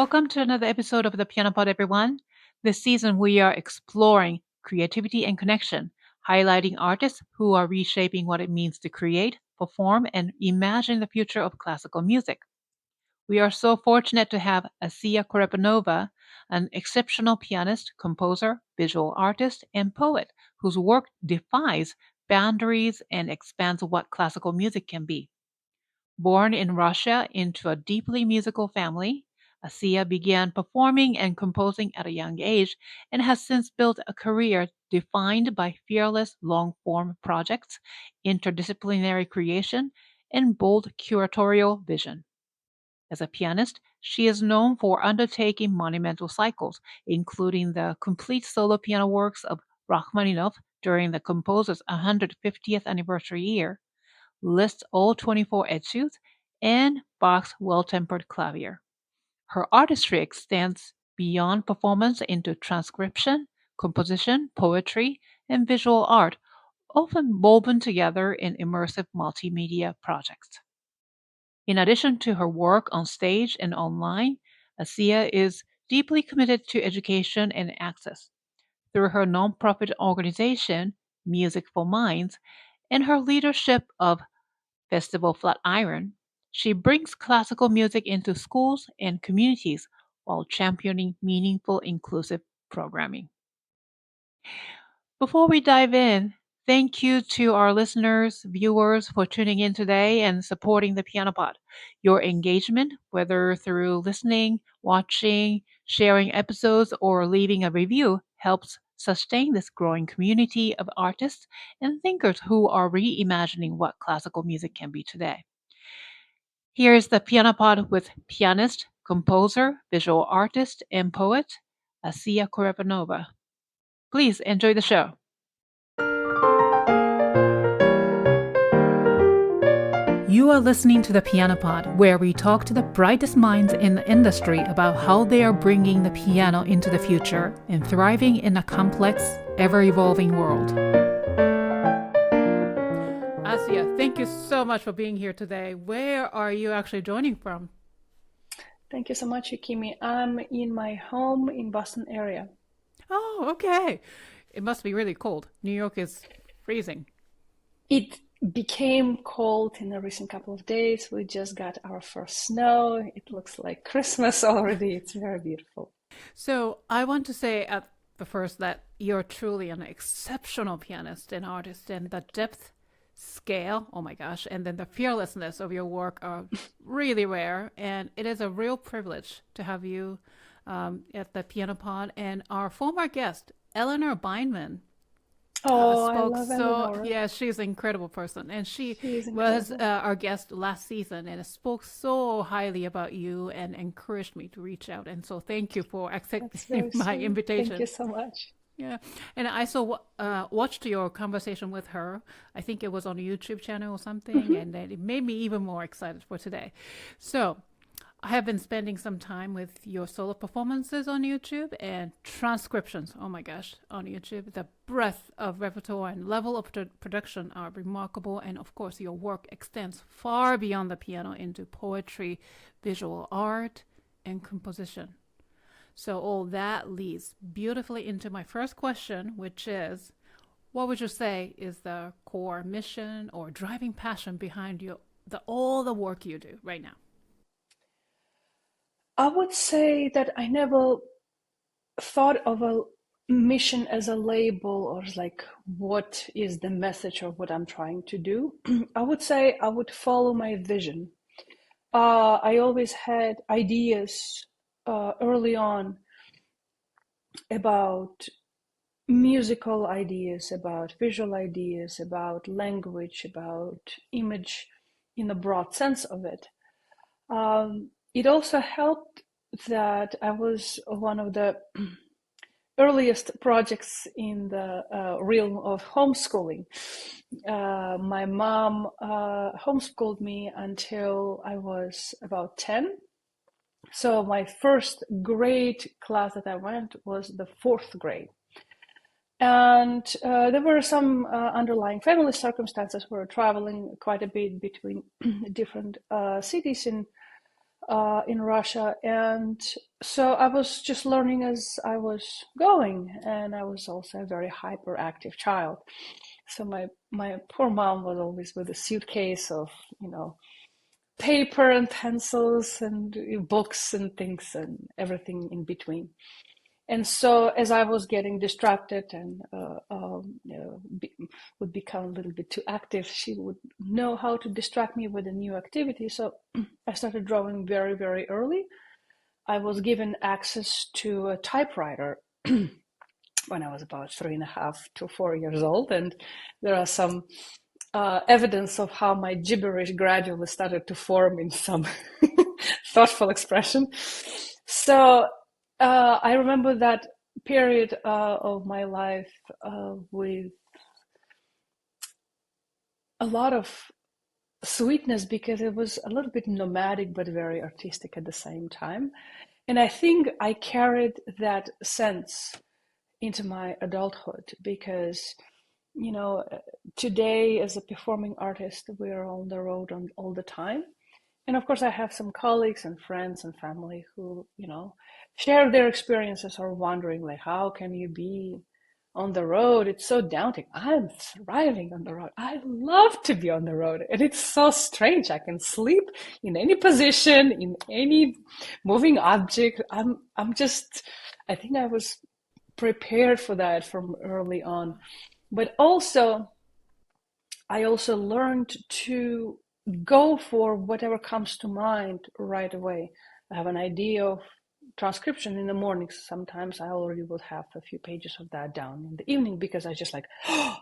Welcome to another episode of the Piano Pod, everyone. This season, we are exploring creativity and connection, highlighting artists who are reshaping what it means to create, perform, and imagine the future of classical music. We are so fortunate to have Asiya Korepanova, an exceptional pianist, composer, visual artist, and poet whose work defies boundaries and expands what classical music can be. Born in Russia into a deeply musical family, Asiya began performing and composing at a young age and has since built a career defined by fearless long form projects, interdisciplinary creation, and bold curatorial vision. As a pianist, she is known for undertaking monumental cycles, including the complete solo piano works of Rachmaninoff during the composer's 150th anniversary year, Liszt's all 24 Etudes, and Bach's Well-Tempered Clavier. Her artistry extends beyond performance into transcription, composition, poetry, and visual art, often woven together in immersive multimedia projects. In addition to her work on stage and online, Asiya is deeply committed to education and access. Through her nonprofit organization, Music for Minds, and her leadership of Festival Flatiron, she brings classical music into schools and communities while championing meaningful inclusive programming. Before we dive in, thank you to our listeners, viewers for tuning in today and supporting the Piano Pod. Your engagement, whether through listening, watching, sharing episodes, or leaving a review, helps sustain this growing community of artists and thinkers who are reimagining what classical music can be today. Here is the Piano Pod with pianist, composer, visual artist, and poet, Asiya Korepanova. Please enjoy the show. You are listening to the Piano Pod, where we talk to the brightest minds in the industry about how they are bringing the piano into the future and thriving in a complex, ever-evolving world. Asiya, thank you so much for being here today. Where are you actually joining from? Thank you so much, Yukimi. I'm in my home in Boston area. Oh, okay. It must be really cold. New York is freezing. It became cold in the recent couple of days. We just got our first snow. It looks like Christmas already. It's very beautiful. So I want to say at the first that you're truly an exceptional pianist and artist, and the depth, scale, oh my gosh, and then the fearlessness of your work are really rare, and it is a real privilege to have you at the Piano Pod. And our former guest, Eleanor Bindman, Oh, I spoke love so Eleanor. yeah, she's an incredible person, and she She is was incredible. our guest last season and spoke so highly about you and encouraged me to reach out. And so thank you for That's accepting very my sweet. Thank invitation. you so much. Yeah, and I saw watched your conversation with her. I think it was on a YouTube channel or something, and then it made me even more excited for today. So I have been spending some time with your solo performances on YouTube and transcriptions. Oh my gosh, on YouTube. The breadth of repertoire and level of production are remarkable. And of course, your work extends far beyond the piano into poetry, visual art, and composition. So all that leads beautifully into my first question, which is, what would you say is the core mission or driving passion behind all the work you do right now? I would say that I never thought of a mission as a label or as like what is the message of what I'm trying to do. I would say I would follow my vision. I always had ideas early on about musical ideas, about visual ideas, about language, about image in a broad sense of it. It also helped that I was one of the earliest projects in the realm of homeschooling. My mom homeschooled me until I was about 10. So my first grade class that I went was the fourth grade. And there were some underlying family circumstances. We were traveling quite a bit between different cities in in Russia, and so I was just learning as I was going, and I was also a very hyperactive child. So my poor mom was always with a suitcase of, paper and pencils and books and things and everything in between. And so as I was getting distracted and would become a little bit too active, she would know how to distract me with a new activity. So I started drawing very, very early. I was given access to a typewriter when I was about 3.5 to 4 years old. And there are some evidence of how my gibberish gradually started to form in some thoughtful expression. So I remember that period of my life with a lot of sweetness, because it was a little bit nomadic but very artistic at the same time. And I think I carried that sense into my adulthood because, today as a performing artist, we're on the road all the time. And of course, I have some colleagues and friends and family who, share their experiences or wondering, like, how can you be on the road? It's so daunting. I'm thriving on the road. I love to be on the road. And it's so strange. I can sleep in any position, in any moving object. I think I was prepared for that from early on. But I also learned to go for whatever comes to mind right away. I have an idea of transcription in the mornings. Sometimes I already will have a few pages of that down in the evening because I just like, oh,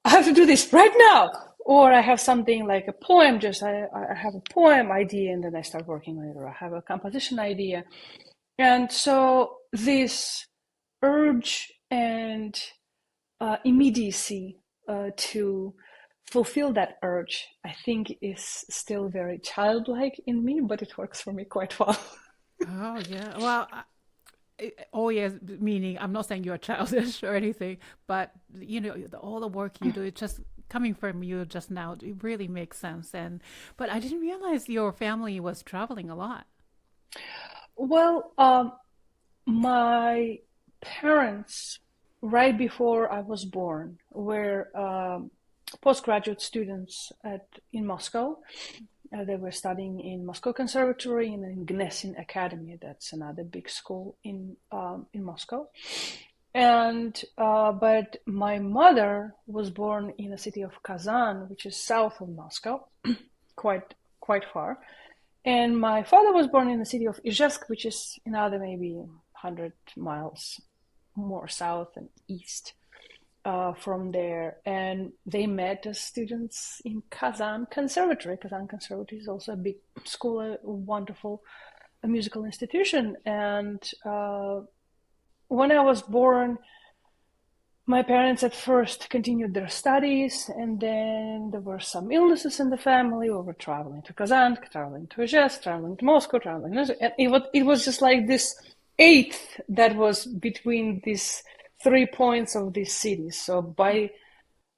I have to do this right now. Or I have something like a poem, I have a poem idea and then I start working on it, or I have a composition idea. And so this urge and immediacy to fulfill that urge, I think, is still very childlike in me, but it works for me quite well. Oh, yeah. Well, yes, meaning I'm not saying you're childish or anything, but all the work you do, it's just coming from you just now, it really makes sense. But I didn't realize your family was traveling a lot. Well, my parents, right before I was born, were postgraduate students in Moscow. They were studying in Moscow Conservatory and in Gnesin Academy. That's another big school in Moscow. And but my mother was born in the city of Kazan, which is south of Moscow, quite far. And my father was born in the city of Izhevsk, which is another maybe 100 miles more south and east from there. And they met as students in Kazan Conservatory. Kazan Conservatory is also a big school, a wonderful musical institution. And when I was born, my parents at first continued their studies, and then there were some illnesses in the family. We were traveling to Kazan, traveling to Izhevsk, traveling to Moscow, traveling. And it was just like this eighth that was between these 3 points of these cities. So by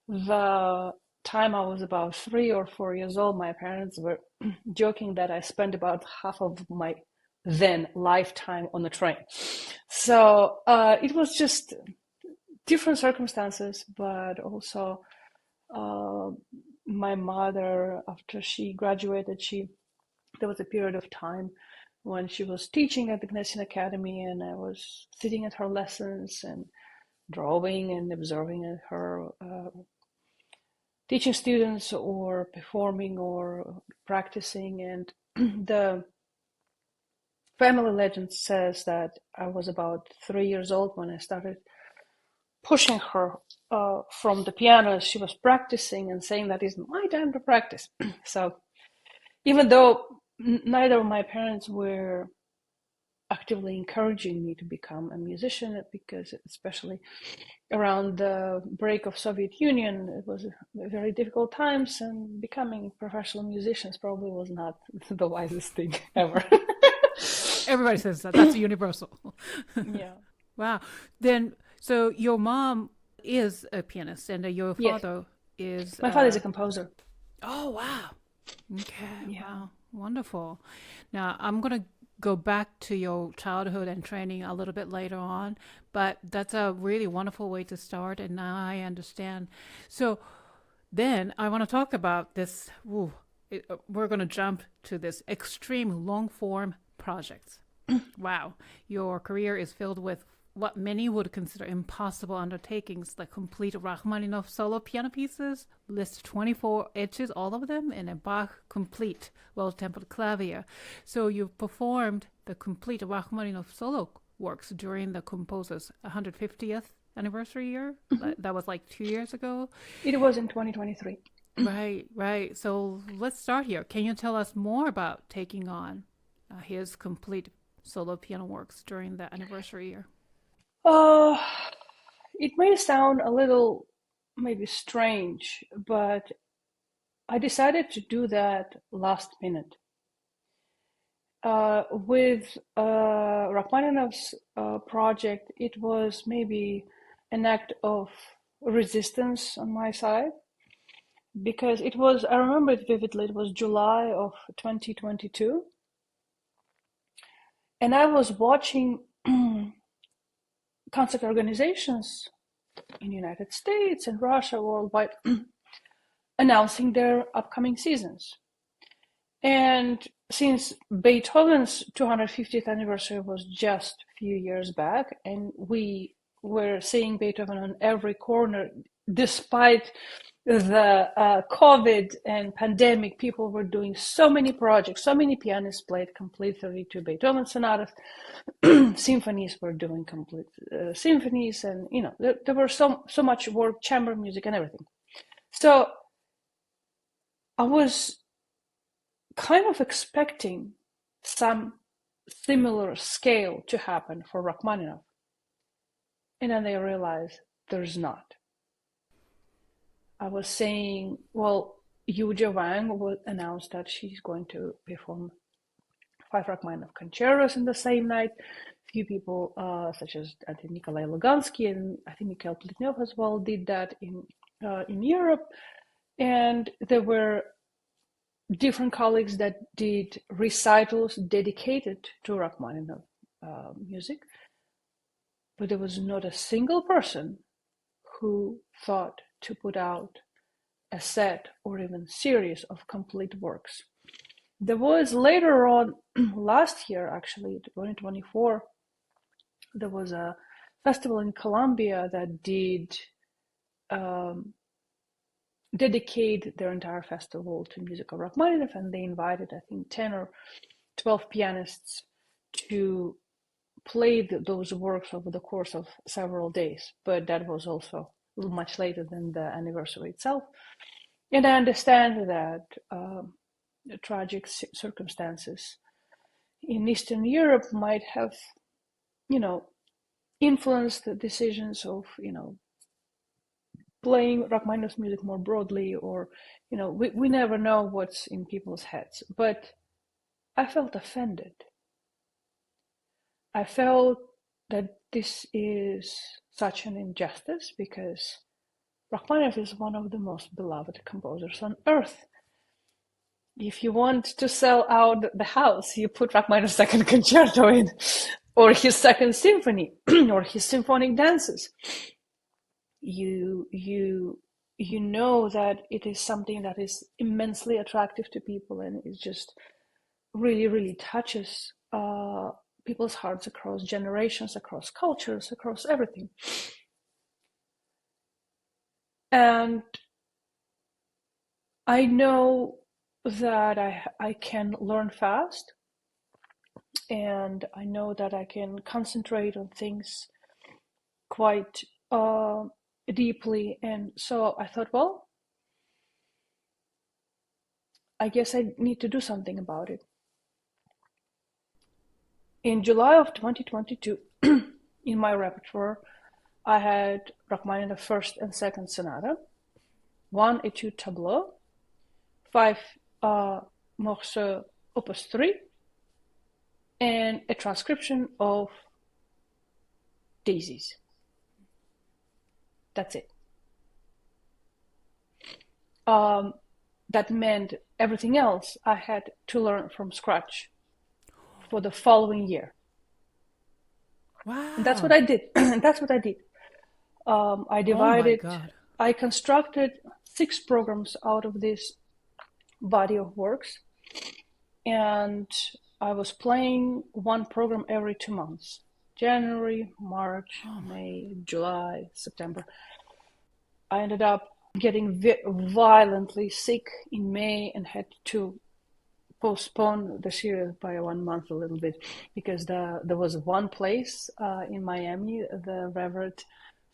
the time I was about 3 or 4 years old, my parents were joking that I spent about half of my then lifetime on the train. So it was just different circumstances, but also my mother, after she graduated, there was a period of time when she was teaching at the Gnesin Academy, and I was sitting at her lessons and drawing and observing her teaching students or performing or practicing. And the family legend says that I was about 3 years old when I started pushing her from the piano as she was practicing and saying that it's my time to practice. So even though neither of my parents were actively encouraging me to become a musician, because especially around the break of Soviet Union, it was very difficult times, and becoming professional musicians probably was not the wisest thing ever. Everybody says that. That's universal. Yeah. Wow. Then, so your mom is a pianist, and your Yes. father is. My father is a composer. Oh, wow. Okay. Yeah. Wow. Wonderful. Now, I'm going to go back to your childhood and training a little bit later on, but that's a really wonderful way to start, and now I understand. So, then I want to talk about this. We're going to jump to this extreme long form projects. Wow, your career is filled with what many would consider impossible undertakings, like complete Rachmaninoff solo piano pieces, Liszt 24 Etudes, all of them, and a Bach complete Well-Tempered Clavier. So you've performed the complete Rachmaninoff solo works during the composer's 150th anniversary year. That was like 2 years ago. It was in 2023. Right, right. So let's start here. Can you tell us more about taking on his complete solo piano works during the anniversary year? Uh, it may sound a little maybe strange, but I decided to do that last minute. With Rachmaninoff's project, it was maybe an act of resistance on my side, because it was, I remember it vividly, it was July of 2022, and I was watching concert organizations in the United States and Russia, worldwide, announcing their upcoming seasons. And since Beethoven's 250th anniversary was just a few years back, and we were seeing Beethoven on every corner, despite the COVID and pandemic, people were doing so many projects, so many pianists played complete 32 Beethoven sonatas, symphonies were doing complete symphonies, and there were so much work, chamber music and everything. So I was kind of expecting some similar scale to happen for Rachmaninoff. And then I realized there's not. I was saying, well, Yuja Wang will announce that she's going to perform 5 Rachmaninoff concertos in the same night. A few people, such as I think Nikolai Lugansky and I think Mikhail Plitnev as well, did that in Europe. And there were different colleagues that did recitals dedicated to Rachmaninoff music, but there was not a single person who thought to put out a set or even series of complete works. There was later on, last year actually, 2024, there was a festival in Colombia that did dedicate their entire festival to music of Rachmaninoff, and they invited, I think, 10 or 12 pianists to play those works over the course of several days. But that was also a little much later than the anniversary itself. And I understand that the tragic circumstances in Eastern Europe might have, influenced the decisions of, playing Rachmaninoff's music more broadly, or, we never know what's in people's heads. But I felt offended. I felt that this is such an injustice, because Rachmaninoff is one of the most beloved composers on earth. If you want to sell out the house, you put Rachmaninoff's second concerto in, or his second symphony, or his symphonic dances. You know that it is something that is immensely attractive to people, and it just really, really touches people's hearts across generations, across cultures, across everything. And I know that I can learn fast, and I know that I can concentrate on things quite deeply. And so I thought, well, I guess I need to do something about it. In July of 2022, in my repertoire, I had Rachmaninoff first and second sonata, 1 Etude tableau, 5 morceaux opus 3, and a transcription of daisies. That's it. that meant everything else I had to learn from scratch for the following year. Wow. And that's what I did. That's what I did. I divided, I constructed 6 programs out of this body of works. And I was playing one program every 2 months. January, March, May, July, September. I ended up getting violently sick in May and had to postpone the series by 1 month a little bit, because there was one place in Miami, the Reverend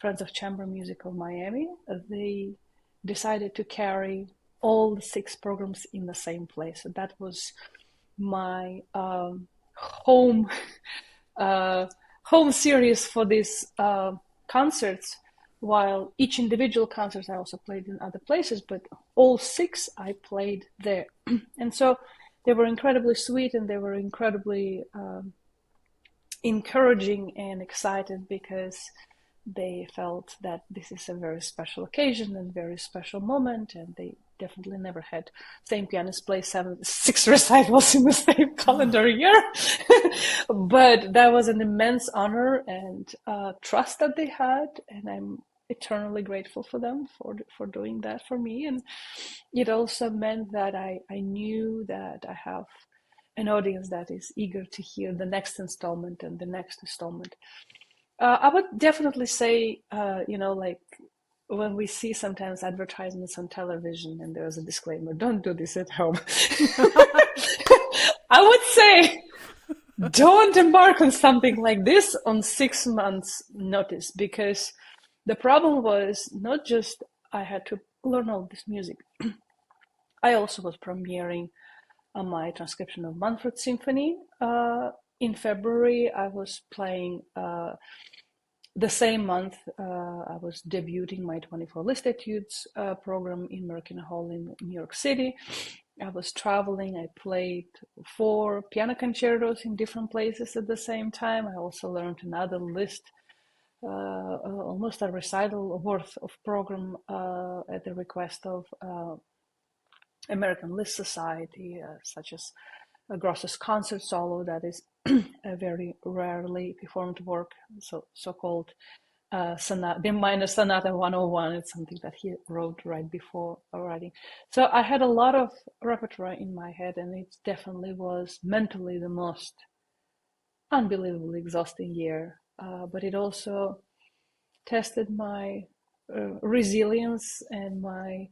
Friends of Chamber Music of Miami. They decided to carry all the 6 programs in the same place. So that was my home series for these concerts. While each individual concerts I also played in other places, but all 6 I played there. And so they were incredibly sweet, and they were incredibly encouraging and excited, because they felt that this is a very special occasion and very special moment, and they definitely never had same pianist play 6 recitals in the same calendar year. But that was an immense honor and trust that they had, and I'm eternally grateful for them for doing that for me. And it also meant that I knew that I have an audience that is eager to hear the next installment and the next installment. I would definitely say, like when we see sometimes advertisements on television and there's a disclaimer, don't do this at home. I would say, don't embark on something like this on 6 months notice, because the problem was not just I had to learn all this music. I also was premiering my transcription of Manfred Symphony. In February, I was playing the same month. I was debuting my 24 Liszt Etudes program in Merkin Hall in New York City. I was traveling. I played 4 piano concertos in different places at the same time. I also learned another Liszt, almost a recital worth of program at the request of American Liszt Society, such as Gross's concert solo, that is a very rarely performed work, so-called sonata, the minor sonata 101. It's something that he wrote right before writing. So I had a lot of repertoire in my head, and it definitely was mentally the most unbelievably exhausting year. But it also tested my resilience and my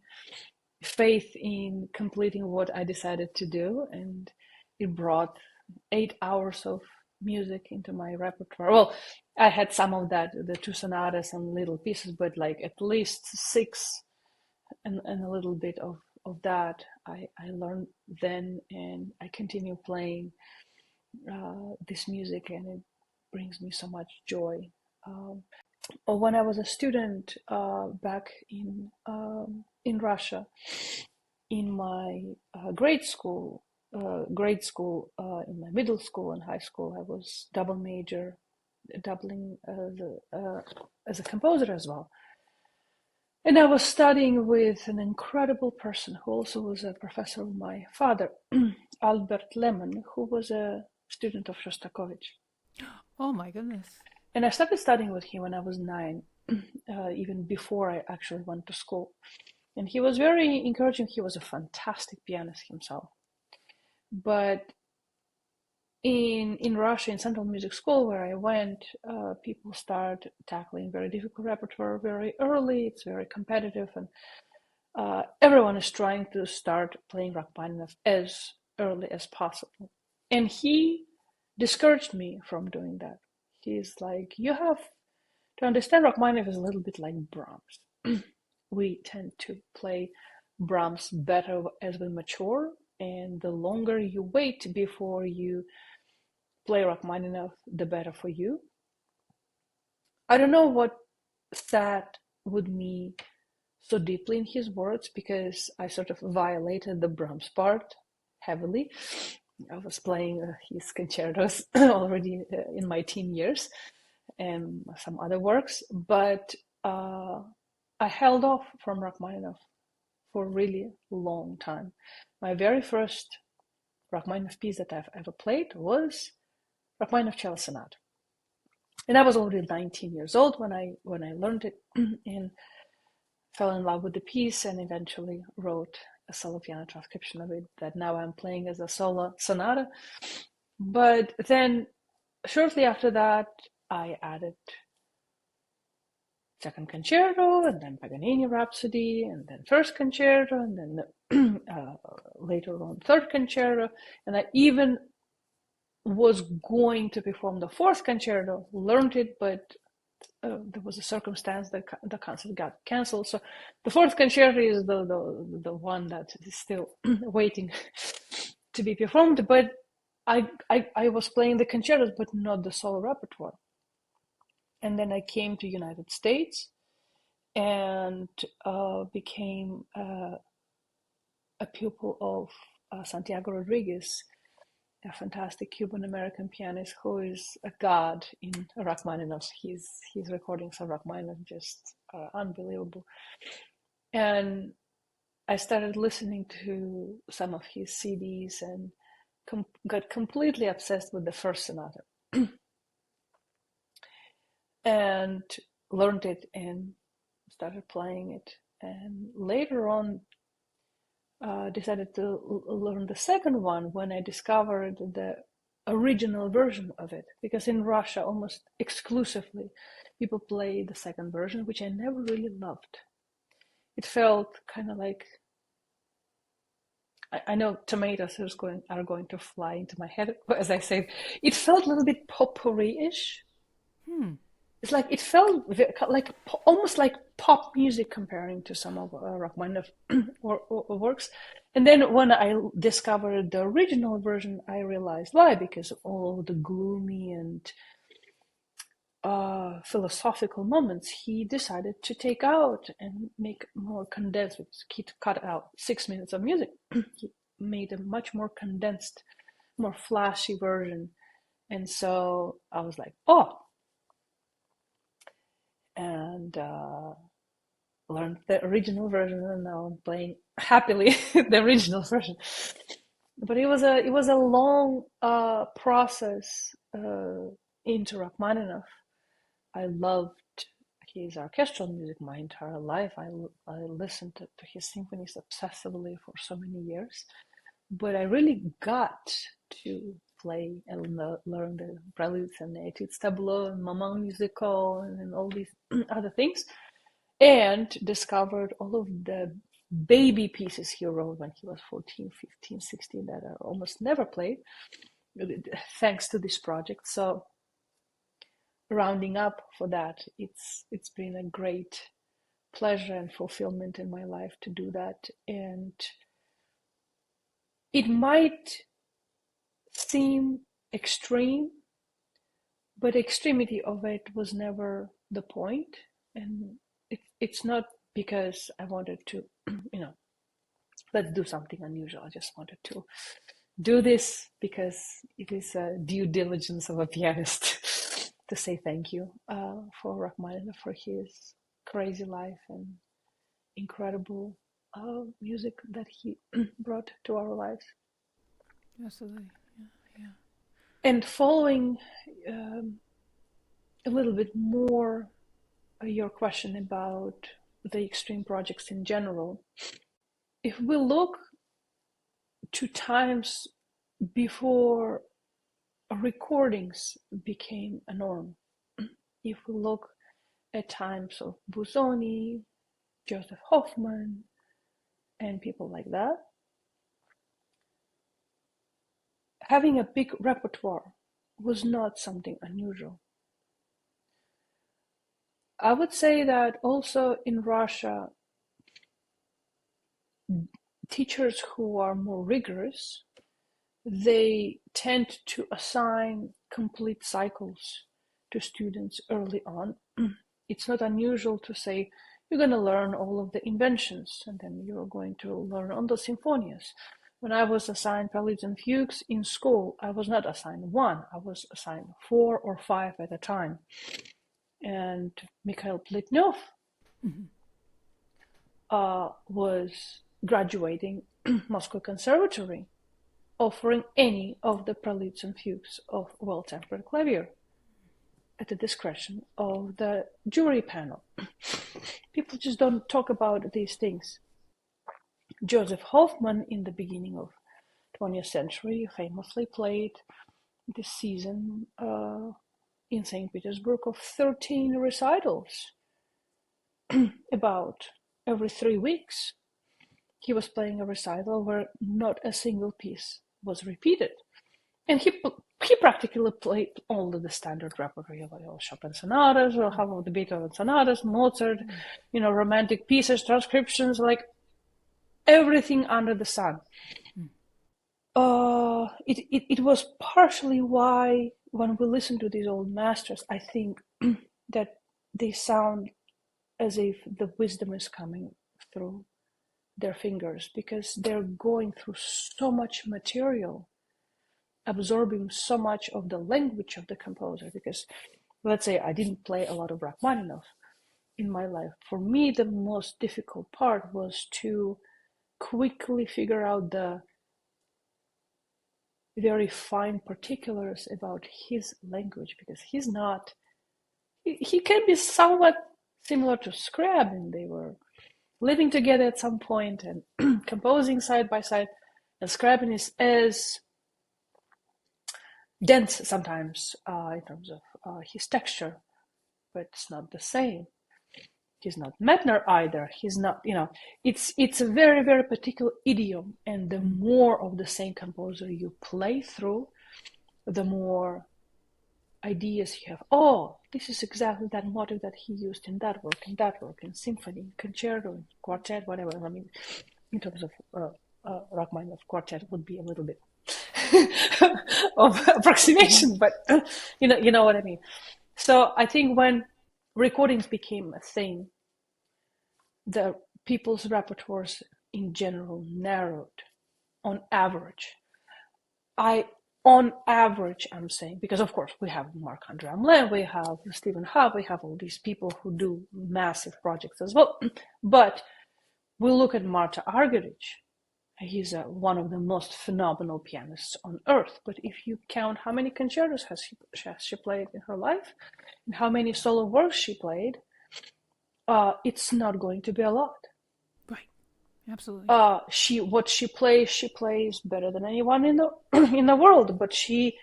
faith in completing what I decided to do, and it brought 8 hours of music into my repertoire. Well, I had some of that, the 2 sonatas and little pieces, but like at least 6 and a little bit of that I learned then, and I continue playing this music, and it brings me so much joy. When I was a student back in Russia, in my grade school, in my middle school and high school, I was doubling as a composer as well. And I was studying with an incredible person who also was a professor of my father, Albert Lemon, who was a student of Shostakovich. Oh my goodness. And I started studying with him when I was 9, even before I actually went to school. And he was very encouraging. He was a fantastic pianist himself. But in Russia, in Central Music School, where I went, people start tackling very difficult repertoire very early. It's very competitive, and everyone is trying to start playing Rachmaninoff as early as possible. And he discouraged me from doing that. He's like, you have to understand Rachmaninoff is a little bit like Brahms. We tend to play Brahms better as we mature, and the longer you wait before you play Rachmaninoff, the better for you. I don't know what sat with me so deeply in his words, because I sort of violated the Brahms part heavily. I was playing his concertos already in my teen years, and some other works, but I held off from Rachmaninoff for a really long time. My very first Rachmaninoff piece that I've ever played was Rachmaninoff Cello Sonata. And I was already 19 years old when I learned it and fell in love with the piece, and eventually wrote a solo piano transcription of it that now I'm playing as a solo sonata. But then shortly after that, I added second concerto, and then Paganini Rhapsody, and then first concerto, and then later on third concerto, and I even was going to perform the fourth concerto, learned it, but there was a circumstance that the concert got canceled. So the fourth concerto is the one that is still waiting to be performed. But I was playing the concertos, but not the solo repertoire. And then I came to United States and became a pupil of Santiago Rodriguez, a fantastic Cuban-American pianist who is a god in Rachmaninoff. His recordings of Rachmaninoff just are unbelievable. And I started listening to some of his CDs and got completely obsessed with the first sonata and learned it and started playing it. And later on, decided to learn the second one when I discovered the original version of it, because in Russia almost exclusively people play the second version, which I never really loved. It felt kind of like, I know tomatoes are going to fly into my head as I say, it felt a little bit potpourri-ish. It's like it felt like almost like pop music comparing to some of Rachmaninoff works. And then when I discovered the original version, I realized why, because all of the gloomy and philosophical moments he decided to take out and make more condensed. He cut out 6 minutes of music. He made a much more condensed, more flashy version. And so I was like, oh, and learned the original version, and now I'm playing happily the original version. But it was a long process into Rachmaninoff. I loved his orchestral music my entire life. I listened to his symphonies obsessively for so many years, but I really got to play and learn the preludes and the Études tableau and Maman musical and all these other things, and discovered all of the baby pieces he wrote when he was 14, 15, 16 that I almost never played, thanks to this project. So rounding up for that, it's been a great pleasure and fulfillment in my life to do that. And it might seem extreme, but extremity of it was never the point. And it's not because I wanted to, let's do something unusual. I just wanted to do this because it is a due diligence of a pianist to say thank you for Rachmaninoff, for his crazy life and incredible music that he brought to our lives. Absolutely, yeah. And following a little bit more your question about the extreme projects in general, if we look to times before recordings became a norm, if we look at times of Busoni, Joseph Hoffman, and people like that, having a big repertoire was not something unusual. I would say that also in Russia, teachers who are more rigorous, they tend to assign complete cycles to students early on. It's not unusual to say, you're going to learn all of the inventions, and then you're going to learn on the symphonias. When I was assigned preludes and fugues in school, I was not assigned one, I was assigned 4 or 5 at a time. And Mikhail Plitnov was graduating Moscow Conservatory, offering any of the preludes and fugues of Well-Tempered Clavier at the discretion of the jury panel. People just don't talk about these things. Joseph Hoffman, in the beginning of 20th century, famously played this season in St. Petersburg of 13 recitals. About every 3 weeks, he was playing a recital where not a single piece was repeated. And he practically played all of the standard repertoire, like all Chopin sonatas, or half of the Beethoven sonatas, Mozart, romantic pieces, transcriptions, like everything under the sun. It was partially why, when we listen to these old masters, I think that they sound as if the wisdom is coming through their fingers, because they're going through so much material, absorbing so much of the language of the composer. Because, let's say, I didn't play a lot of Rachmaninoff in my life. For me, the most difficult part was to quickly figure out the very fine particulars about his language, because he's not, he can be somewhat similar to Scriabin. They were living together at some point and composing side by side, and Scriabin is as dense sometimes in terms of his texture, but it's not the same. He's not Medtner either. He's not, it's a very, very particular idiom. And the more of the same composer you play through, the more ideas you have. Oh, this is exactly that motive that he used in that work, in symphony, in concerto, in quartet, whatever. I mean, in terms of Rachmaninoff, quartet would be a little bit of approximation, but you know what I mean. So I think when recordings became a thing, the people's repertoires in general narrowed on average. On average, I'm saying, because of course we have Marc-André Hamelin, we have Stephen Howe, we have all these people who do massive projects as well. But we look at Marta Argerich. He's one of the most phenomenal pianists on earth. But if you count how many concertos has she played in her life, and how many solo works she played, it's not going to be a lot. Right. Absolutely. What she plays better than anyone in the in the world. But she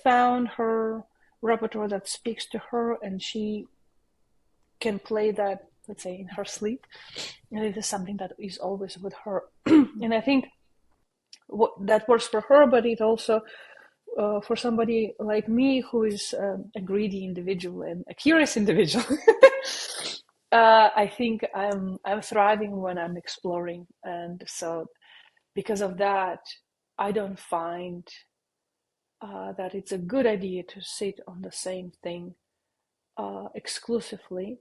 found her repertoire that speaks to her, and she can play that, let's say, in her sleep. And it is something that is always with her. And I think that works for her, but it also, for somebody like me, who is a greedy individual and a curious individual, I think I'm thriving when I'm exploring. And so because of that, I don't find that it's a good idea to sit on the same thing exclusively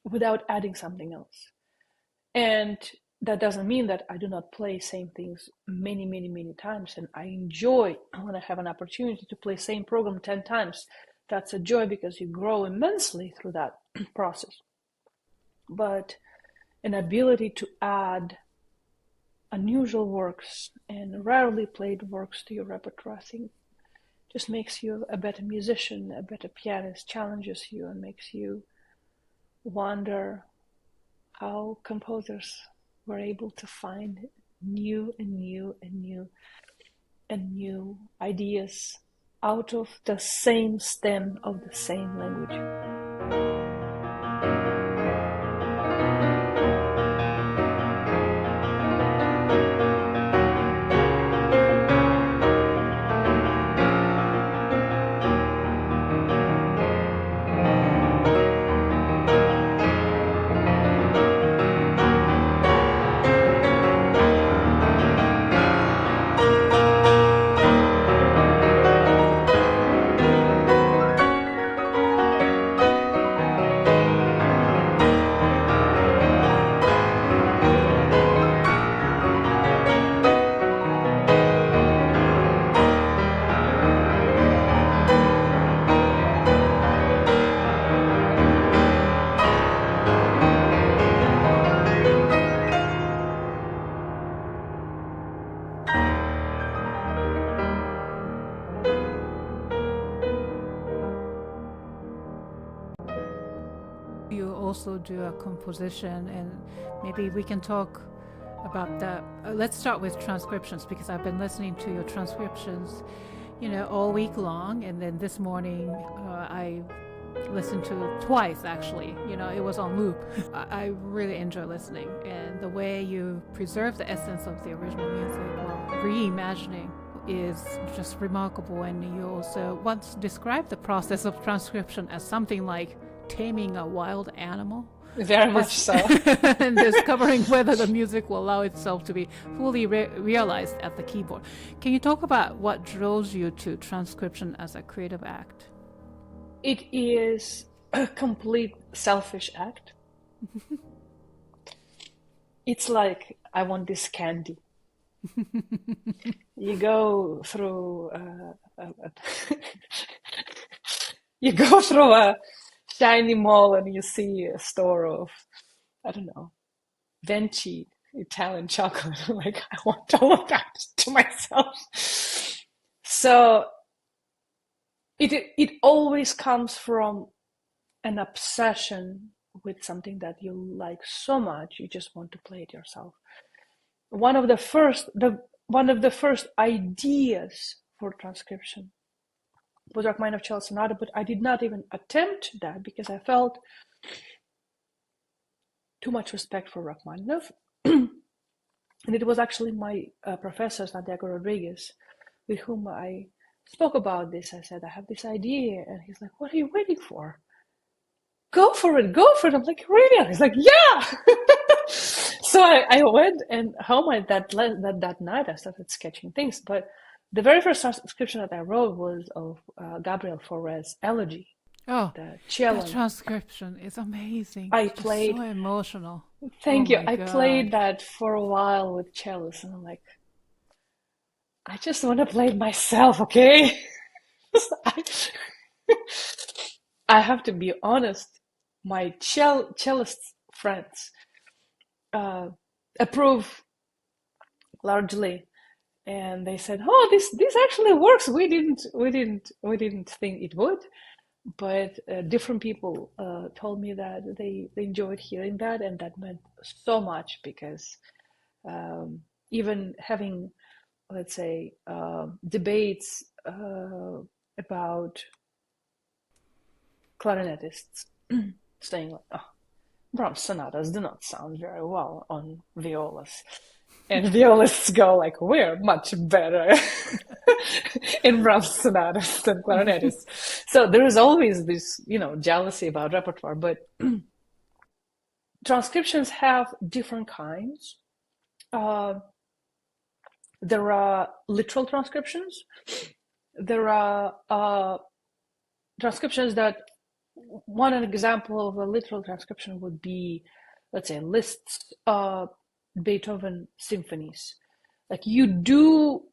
without adding something else. And that doesn't mean that I do not play same things many, many, many times. And I enjoy when I have an opportunity to play same program 10 times. That's a joy, because you grow immensely through that process. But an ability to add unusual works and rarely played works to your repertoire, I think, just makes you a better musician, a better pianist, challenges you, and makes you wonder how composers were able to find new ideas out of the same stem of the same language. also do a composition, and maybe we can talk about that. Let's start with transcriptions, because I've been listening to your transcriptions, all week long, and then this morning I listened to it twice, actually. It was on loop. I really enjoy listening, and the way you preserve the essence of the original music while reimagining is just remarkable. And you also once described the process of transcription as something like taming a wild animal. Very much so. And discovering whether the music will allow itself to be fully realized at the keyboard. Can you talk about what draws you to transcription as a creative act? It is a complete selfish act. It's like, I want this candy. You go through a shiny mall and you see a store of, I don't know, Venchi Italian chocolate. Like, I want all of that to myself. So it always comes from an obsession with something that you like so much, you just want to play it yourself. One of the first ideas for transcription was Rachmaninoff Cello Sonata, but I did not even attempt that because I felt too much respect for Rachmaninoff. And it was actually my professor, Santiago Rodriguez, with whom I spoke about this. I said, I have this idea. And he's like, what are you waiting for? Go for it. I'm like, really? And he's like, yeah. So I went and home that night I started sketching things. But the very first transcription that I wrote was of Gabriel Fauré's Elegy. Oh, the cello. That transcription is amazing. I It's played. so emotional. Thank Oh you. my I God. played that for a while with cellos, and I'm like, I just want to play it myself, okay? I have to be honest. My cellist friends approve largely, and they said, "Oh, this actually works. We didn't think it would." But different people told me that they enjoyed hearing that, and that meant so much because even having, let's say, debates about clarinetists saying like, oh, Brahms sonatas do not sound very well on violas. And violists go like, we're much better in Brahms sonatas than clarinetists. So there is always this, jealousy about repertoire. But transcriptions have different kinds. There are literal transcriptions. There are transcriptions that, one example of a literal transcription would be, let's say, Liszt's Beethoven symphonies. Like, you do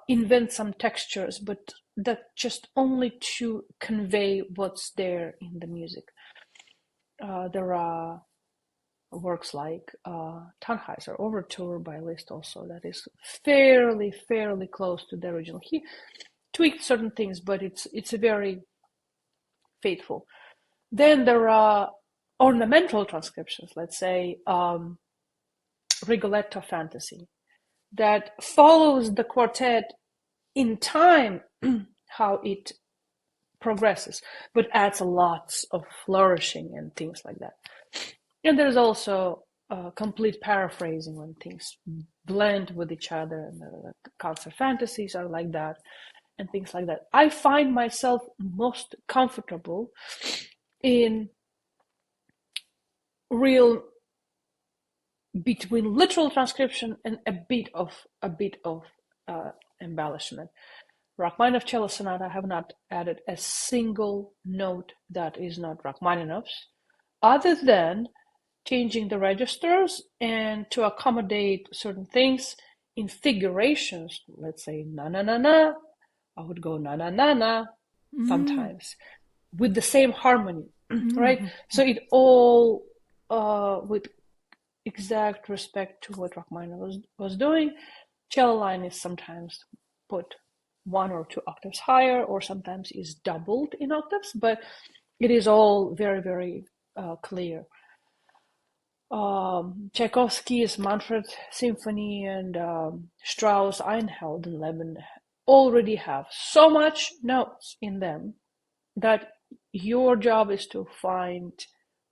invent some textures, but that just only to convey what's there in the music. There are works like Tannhäuser Oratorio by Liszt also that is fairly close to the original. He tweaked certain things, but it's very faithful. Then there are ornamental transcriptions, let's say Rigoletto Fantasy, that follows the quartet in time, how it progresses, but adds lots of flourishing and things like that. And there's also complete paraphrasing when things blend with each other, and the concert fantasies are like that, and things like that. I find myself most comfortable in real between literal transcription and a bit of embellishment. Rachmaninoff Cello Sonata, I have not added a single note that is not Rachmaninoff's, other than changing the registers and to accommodate certain things in figurations. Let's say na na na na, I would go na na na na sometimes with the same harmony, right? So it all with exact respect to what Rachmaninoff was doing. Cello line is sometimes put 1 or 2 octaves higher, or sometimes is doubled in octaves, but it is all very clear. Tchaikovsky's Manfred Symphony and Strauss' Einheldenleben already have so much notes in them that your job is to find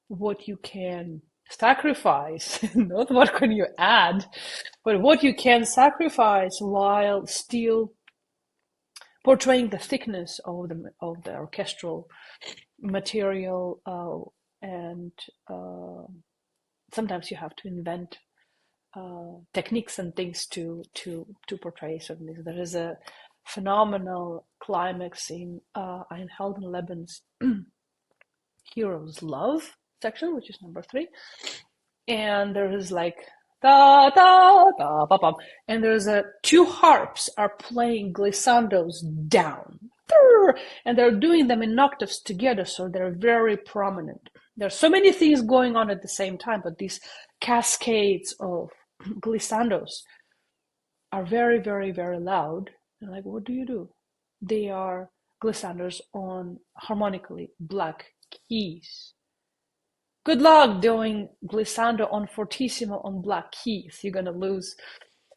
what you can sacrifice, not what can you add, but what you can sacrifice while still portraying the thickness of the orchestral material, and sometimes you have to invent techniques and things to portray certain things. There is a phenomenal climax in Einheldenleben's Hero's Love section, which is number 3, and there is like da da da ba ba, and there's 2 harps are playing glissandos down, and they're doing them in octaves together, so they're very prominent. There's so many things going on at the same time, but these cascades of glissandos are very, very, very loud. And like, what do? They are glissandos on harmonically black keys. Good luck doing glissando on fortissimo on black keys. You're gonna lose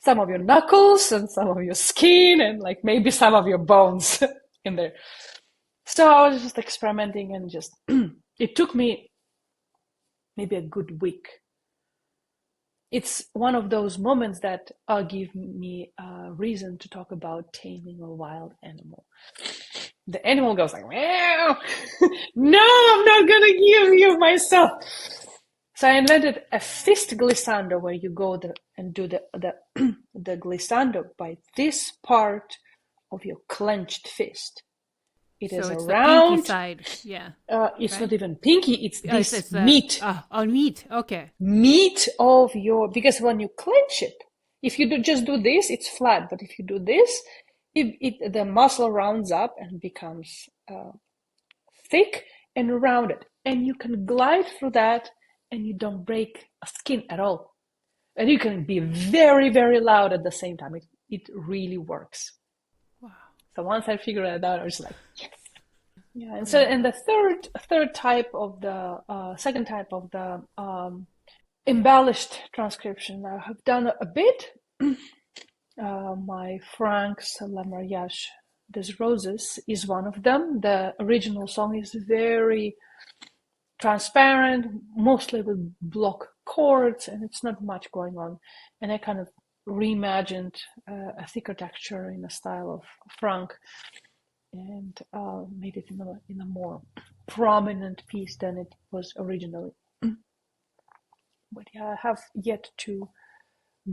some of your knuckles and some of your skin and like maybe some of your bones in there. So I was just experimenting and just it took me maybe a good week. It's one of those moments that give me a reason to talk about taming a wild animal. The animal goes like, meow. No, I'm not gonna give you myself. So I invented a fist glissando where you go and do the glissando by this part of your clenched fist. It is it's around. The pinky side, yeah. It's right? Not even pinky. It's this it's meat. Meat. Okay. Meat of your, because when you clench it, if you just do this, it's flat. But if you do this, the muscle rounds up and becomes thick and rounded, and you can glide through that, and you don't break a skin at all, and you can be very, very loud at the same time. It really works. Wow. So once I figured it out, I was like, yes. Yeah, and so and the third type of the second type of the embellished transcription, I have done a bit. My Frank's La Mariage des Roses is one of them. The original song is very transparent, mostly with block chords, and it's not much going on. And I kind of reimagined a thicker texture in a style of Frank, and made it in a more prominent piece than it was originally. But yeah, I have yet to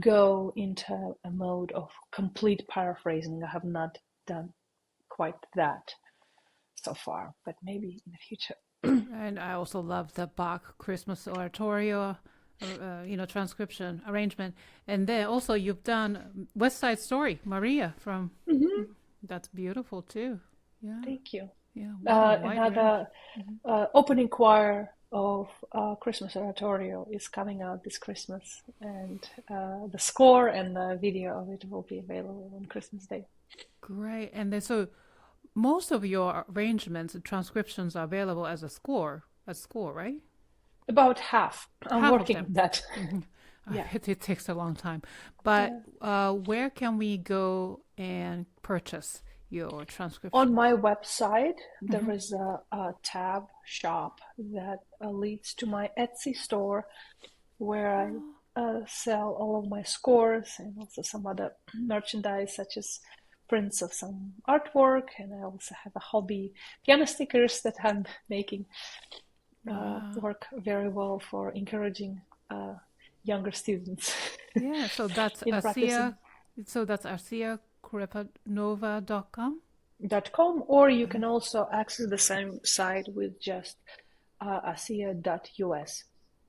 go into a mode of complete paraphrasing. I have not done quite that so far, but maybe in the future. And I also love the Bach Christmas Oratorio, transcription arrangement. And then also you've done West Side Story, Maria from. Mm-hmm. That's beautiful too. Yeah. Thank you. Yeah. Another opening choir of Christmas Oratorio is coming out this Christmas, and the score and the video of it will be available on Christmas Day. Great. And then so most of your arrangements and transcriptions are available as a score, right? About half. I'm working on that. Mm-hmm. Yeah. It takes a long time. But where can we go and purchase your transcription? On my website, there is a tab shop that leads to my Etsy store, where I sell all of my scores and also some other merchandise, such as prints of some artwork. And I also have a hobby piano stickers that I'm making. Work very well for encouraging younger students. Yeah, so that's Asiya. So that's Asiya Korepanova.com. Or you can also access the same site with just Asiya.us.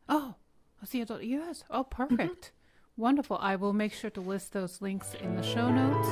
Oh, Asiya.us. Oh, perfect. Mm-hmm. Wonderful. I will make sure to list those links in the show notes.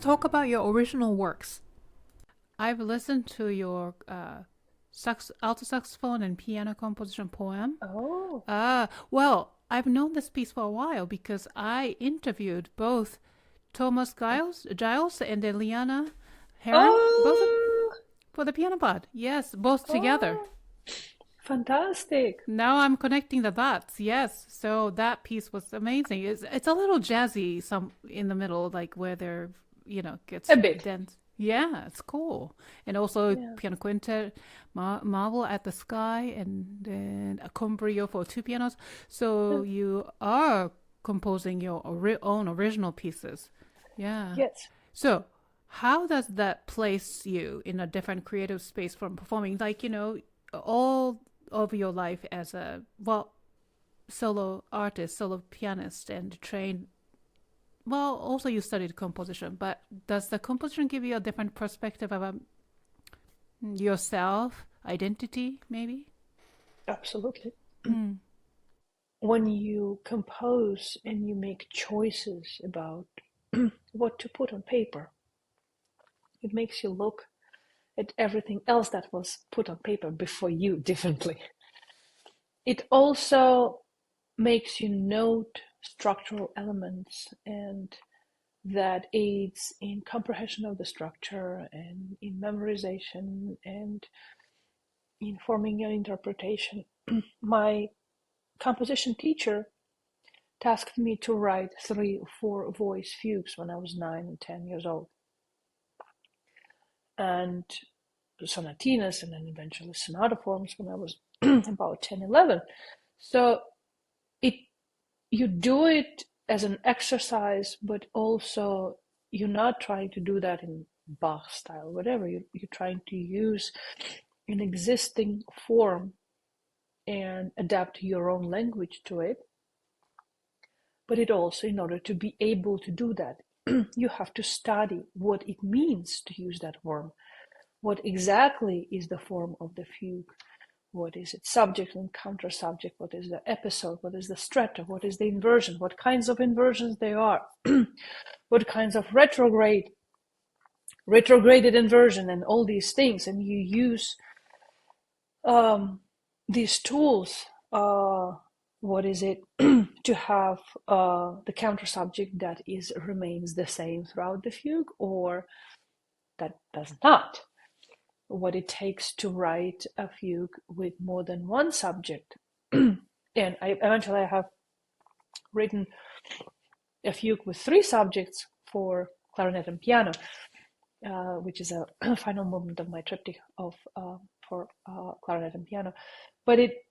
talk about your original works. I've listened to your alto saxophone and piano composition poem. Oh. Well, I've known this piece for a while because I interviewed both Thomas Giles and then Liana Heron, both for the piano pod. Yes, both together. Fantastic. Now I'm connecting the dots. Yes, so that piece was amazing. It's a little jazzy, some in the middle, like where there, gets a bit dense. Yeah, it's cool. And also piano quintet, Marvel at the Sky, and then a con brio for two pianos. So you are composing your own original pieces. Yeah. Yes. So how does that place you in a different creative space from performing? Like, all of your life as a, solo artist, solo pianist, and trained. Well, also you studied composition, but does the composition give you a different perspective about yourself, identity, maybe? Absolutely. When you compose and you make choices about what to put on paper, it makes you look at everything else that was put on paper before you differently. It also makes you note structural elements, and that aids in comprehension of the structure and in memorization and in forming your interpretation. My composition teacher tasked me to write 3 or 4 voice fugues when I was 9 and 10 years old, and sonatinas, and then eventually sonata forms when I was about 10, 11. So you do it as an exercise, but also you're not trying to do that in Bach style, whatever. You're trying to use an existing form and adapt your own language to it. But it also, in order to be able to do that, you have to study what it means to use that form. What exactly is the form of the fugue? What is its subject and counter subject? What is the episode? What is the stretto? What is the inversion? What kinds of inversions they are? What kinds of retrograded inversion, and all these things. And you use these tools. What is it to have the counter subject that remains the same throughout the fugue, or that does not? What it takes to write a fugue with more than one subject. And I have written a fugue with 3 subjects for clarinet and piano, which is a final movement of my triptych for clarinet and piano. But it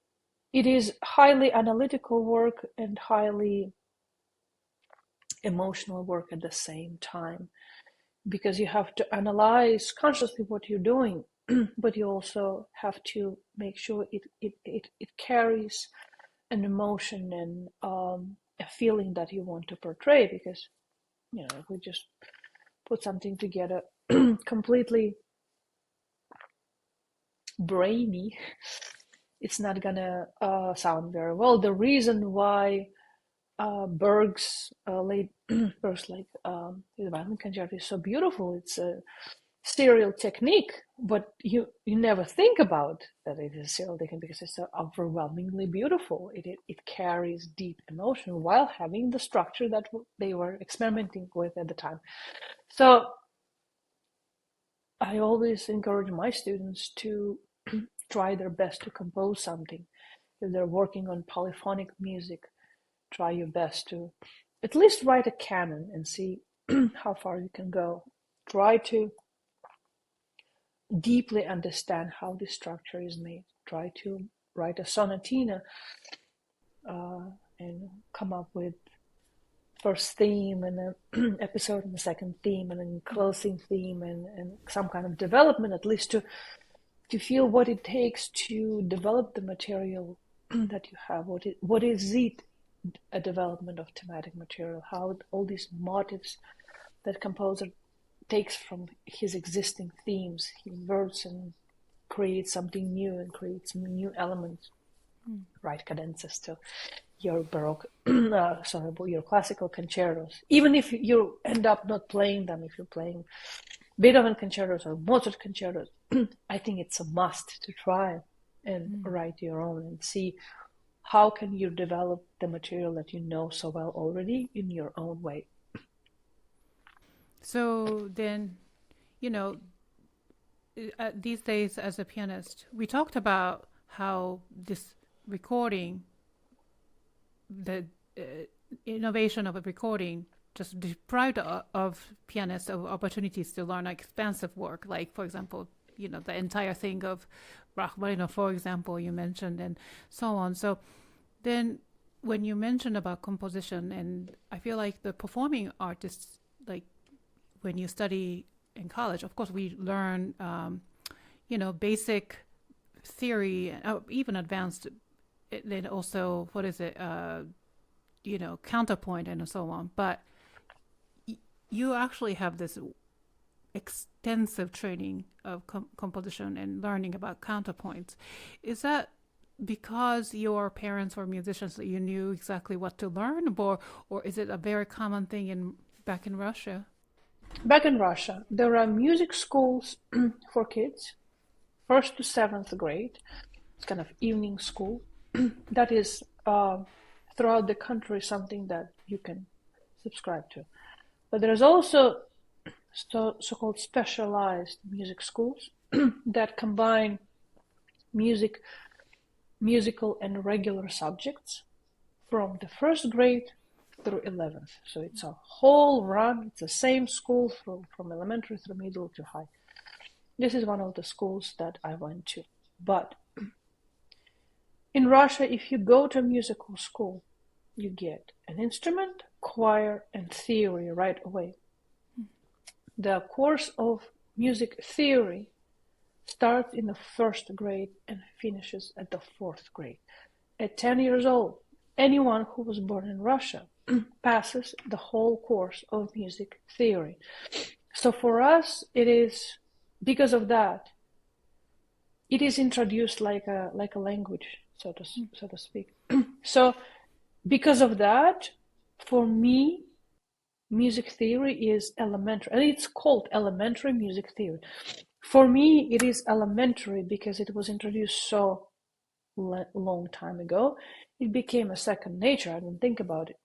is highly analytical work and highly emotional work at the same time, because you have to analyze consciously what you're doing, but you also have to make sure it carries an emotion and a feeling that you want to portray. Because if we just put something together completely brainy, it's not gonna sound very well. The reason why Berg's late Berg's like his violin concerto is so beautiful. It's a serial technique, but you never think about that it is a serial technique because it's so overwhelmingly beautiful. It carries deep emotion while having the structure that they were experimenting with at the time. So I always encourage my students to try their best to compose something. If they're working on polyphonic music, try your best to at least write a canon and see how far you can go. Try to deeply understand how the structure is made. Try to write a sonatina and come up with first theme and an episode and the second theme and then closing theme and some kind of development, at least to feel what it takes to develop the material that you have. What is it? A development of thematic material, how all these motifs that composer takes from his existing themes, he inverts and creates something new and creates new elements. write cadences to your Baroque, your classical concertos. Even if you end up not playing them, if you're playing Beethoven concertos or Mozart concertos, I think it's a must to try and write your own and see how can you develop the material that you know so well already in your own way. So then, these days as a pianist, we talked about how this recording, the innovation of a recording, just deprived of pianists of opportunities to learn expansive work, like, for example, the entire thing of Rachmaninoff, for example, you mentioned, and so on. So then when you mention about composition, and I feel like the performing artists, like when you study in college, of course, we learn, basic theory, even advanced, then also, counterpoint and so on. But you actually have this extensive training of composition and learning about counterpoints. Is that because your parents were musicians that you knew exactly what to learn, or is it a very common thing back in Russia? Back in Russia, there are music schools for kids, 1st to 7th grade. It's kind of evening school. That is throughout the country something that you can subscribe to. But there's also so-called specialized music schools that combine musical and regular subjects from the 1st grade through 11th. So it's a whole run. It's the same school from elementary through middle to high. This is one of the schools that I went to. But in Russia, if you go to a musical school, you get an instrument, choir, and theory right away. The course of music theory starts in the 1st grade and finishes at the 4th grade. At 10 years old, anyone who was born in Russia passes the whole course of music theory. So for us, it is, because of that, it is introduced like a language, so to speak. So because of that, for me, music theory is elementary, and it's called elementary music theory. For me, it is elementary because it was introduced so long time ago. It became a second nature. I didn't think about it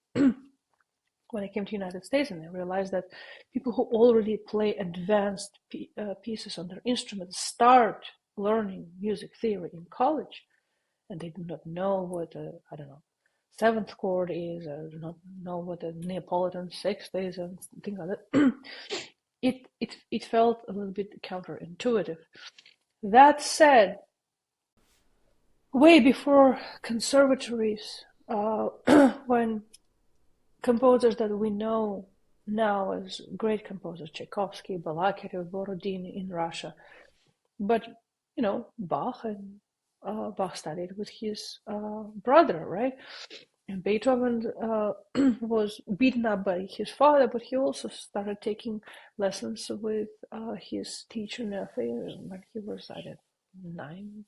when I came to the United States, and I realized that people who already play advanced pieces on their instruments start learning music theory in college, and they do not know what seventh chord is, or do not know what a Neapolitan sixth is, and things like that. It felt a little bit counterintuitive. That said, way before conservatories, when composers that we know now as great composers, Tchaikovsky, Balakirev, Borodin in Russia, but Bach, and Bach studied with his brother, right? And Beethoven was beaten up by his father, but he also started taking lessons with his teacher nephew when he was, 9,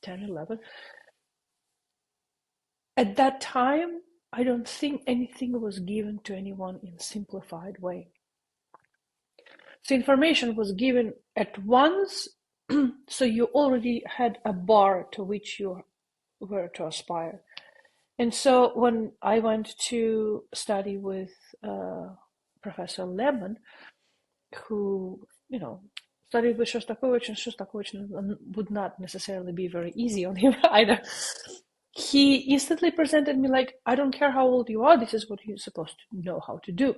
10, 11. At that time, I don't think anything was given to anyone in simplified way. So information was given at once, so you already had a bar to which you were to aspire. And so when I went to study with Professor Lehmann, who, studied with Shostakovich, and Shostakovich would not necessarily be very easy on him either. He instantly presented me like, I don't care how old you are, this is what you're supposed to know how to do.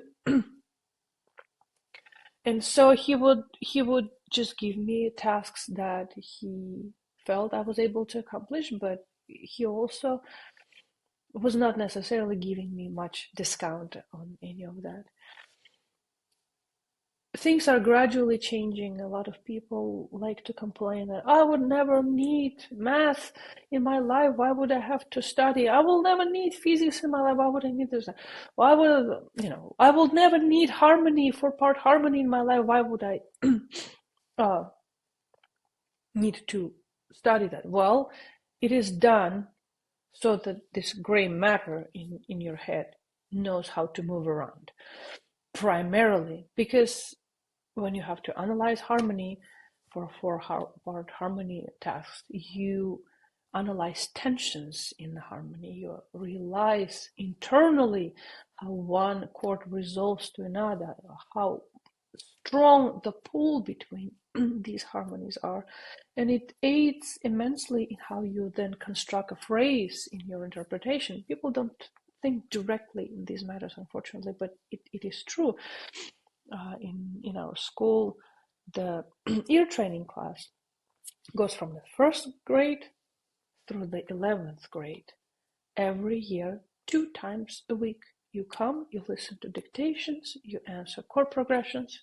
And so he would just give me tasks that he felt I was able to accomplish, but he also was not necessarily giving me much discount on any of that. Things are gradually changing. A lot of people like to complain that I would never need math in my life. Why would I have to study? I will never need physics in my life. Why would I need this? Why would, I will never need harmony for part harmony in my life. Why would I need to study that? Well, it is done so that this gray matter in your head knows how to move around. Primarily because when you have to analyze harmony for four-part harmony tasks, you analyze tensions in the harmony. You realize internally how one chord resolves to another, how strong the pull between these harmonies are. And it aids immensely in how you then construct a phrase in your interpretation. People don't think directly in these matters, unfortunately, but it is true. In our school, the ear training class goes from the first grade through the 11th grade. Every year, 2 times a week. You come, you listen to dictations, you answer chord progressions,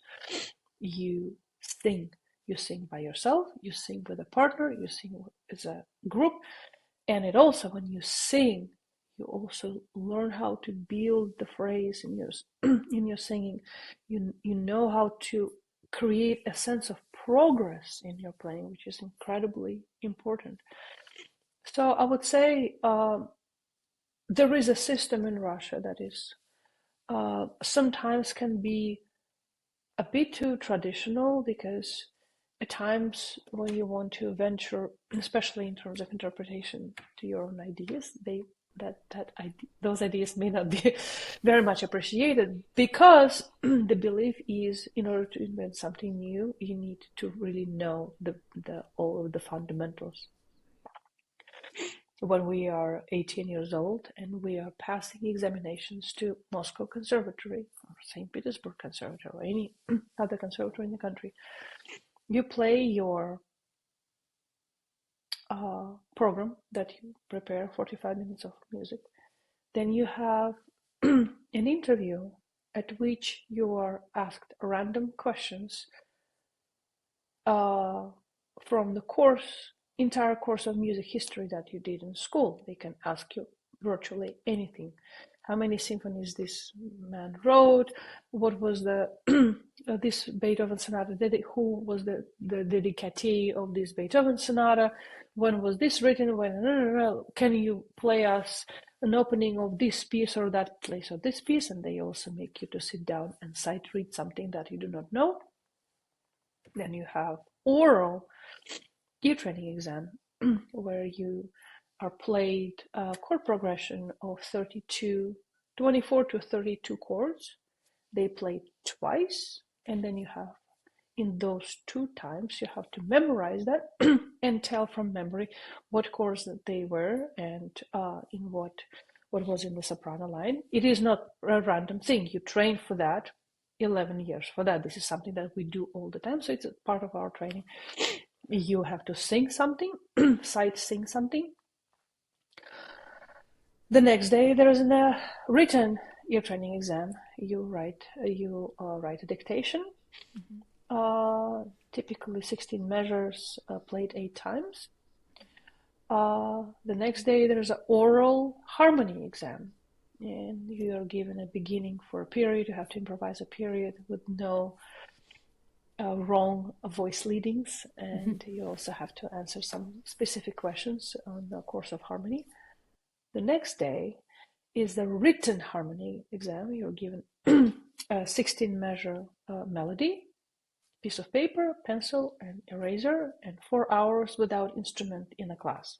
you sing. You sing by yourself, you sing with a partner, you sing as a group. And it also, when you sing, you also learn how to build the phrase in your singing. You know how to create a sense of progress in your playing, which is incredibly important. So I would say there is a system in Russia that is sometimes can be a bit too traditional, because at times when you want to venture, especially in terms of interpretation, to your own ideas, those ideas may not be very much appreciated, because the belief is, in order to invent something new, you need to really know all of the fundamentals. When we are 18 years old and we are passing examinations to Moscow Conservatory or St. Petersburg Conservatory or any other conservatory in the country, you play your program that you prepare, 45 minutes of music. Then you have an interview at which you are asked random questions from the entire course of music history that you did in school. They can ask you virtually anything. How many symphonies this man wrote? What was this Beethoven sonata? Who was the dedicatee of this Beethoven sonata? When was this written? Can you play us an opening of this piece or that place or this piece? And they also make you to sit down and sight read something that you do not know. Then you have oral ear training exam, where you are played a chord progression of 24 to 32 chords. They play twice, and then you have, in those 2 times, you have to memorize that and tell from memory what chords that they were and in what was in the soprano line. It is not a random thing. You train for that 11 years for that. This is something that we do all the time, so it's a part of our training. You have to sing something, sight sing something. The next day there is a written ear training exam. You write a dictation, typically 16 measures, played 8 times. The next day there's an oral harmony exam, and you are given a beginning for a period. You have to improvise a period with no wrong voice leadings, and you also have to answer some specific questions on the course of harmony. The next day is the written harmony exam. You're given a 16 measure melody, piece of paper, pencil, and eraser, and 4 hours without instrument in a class.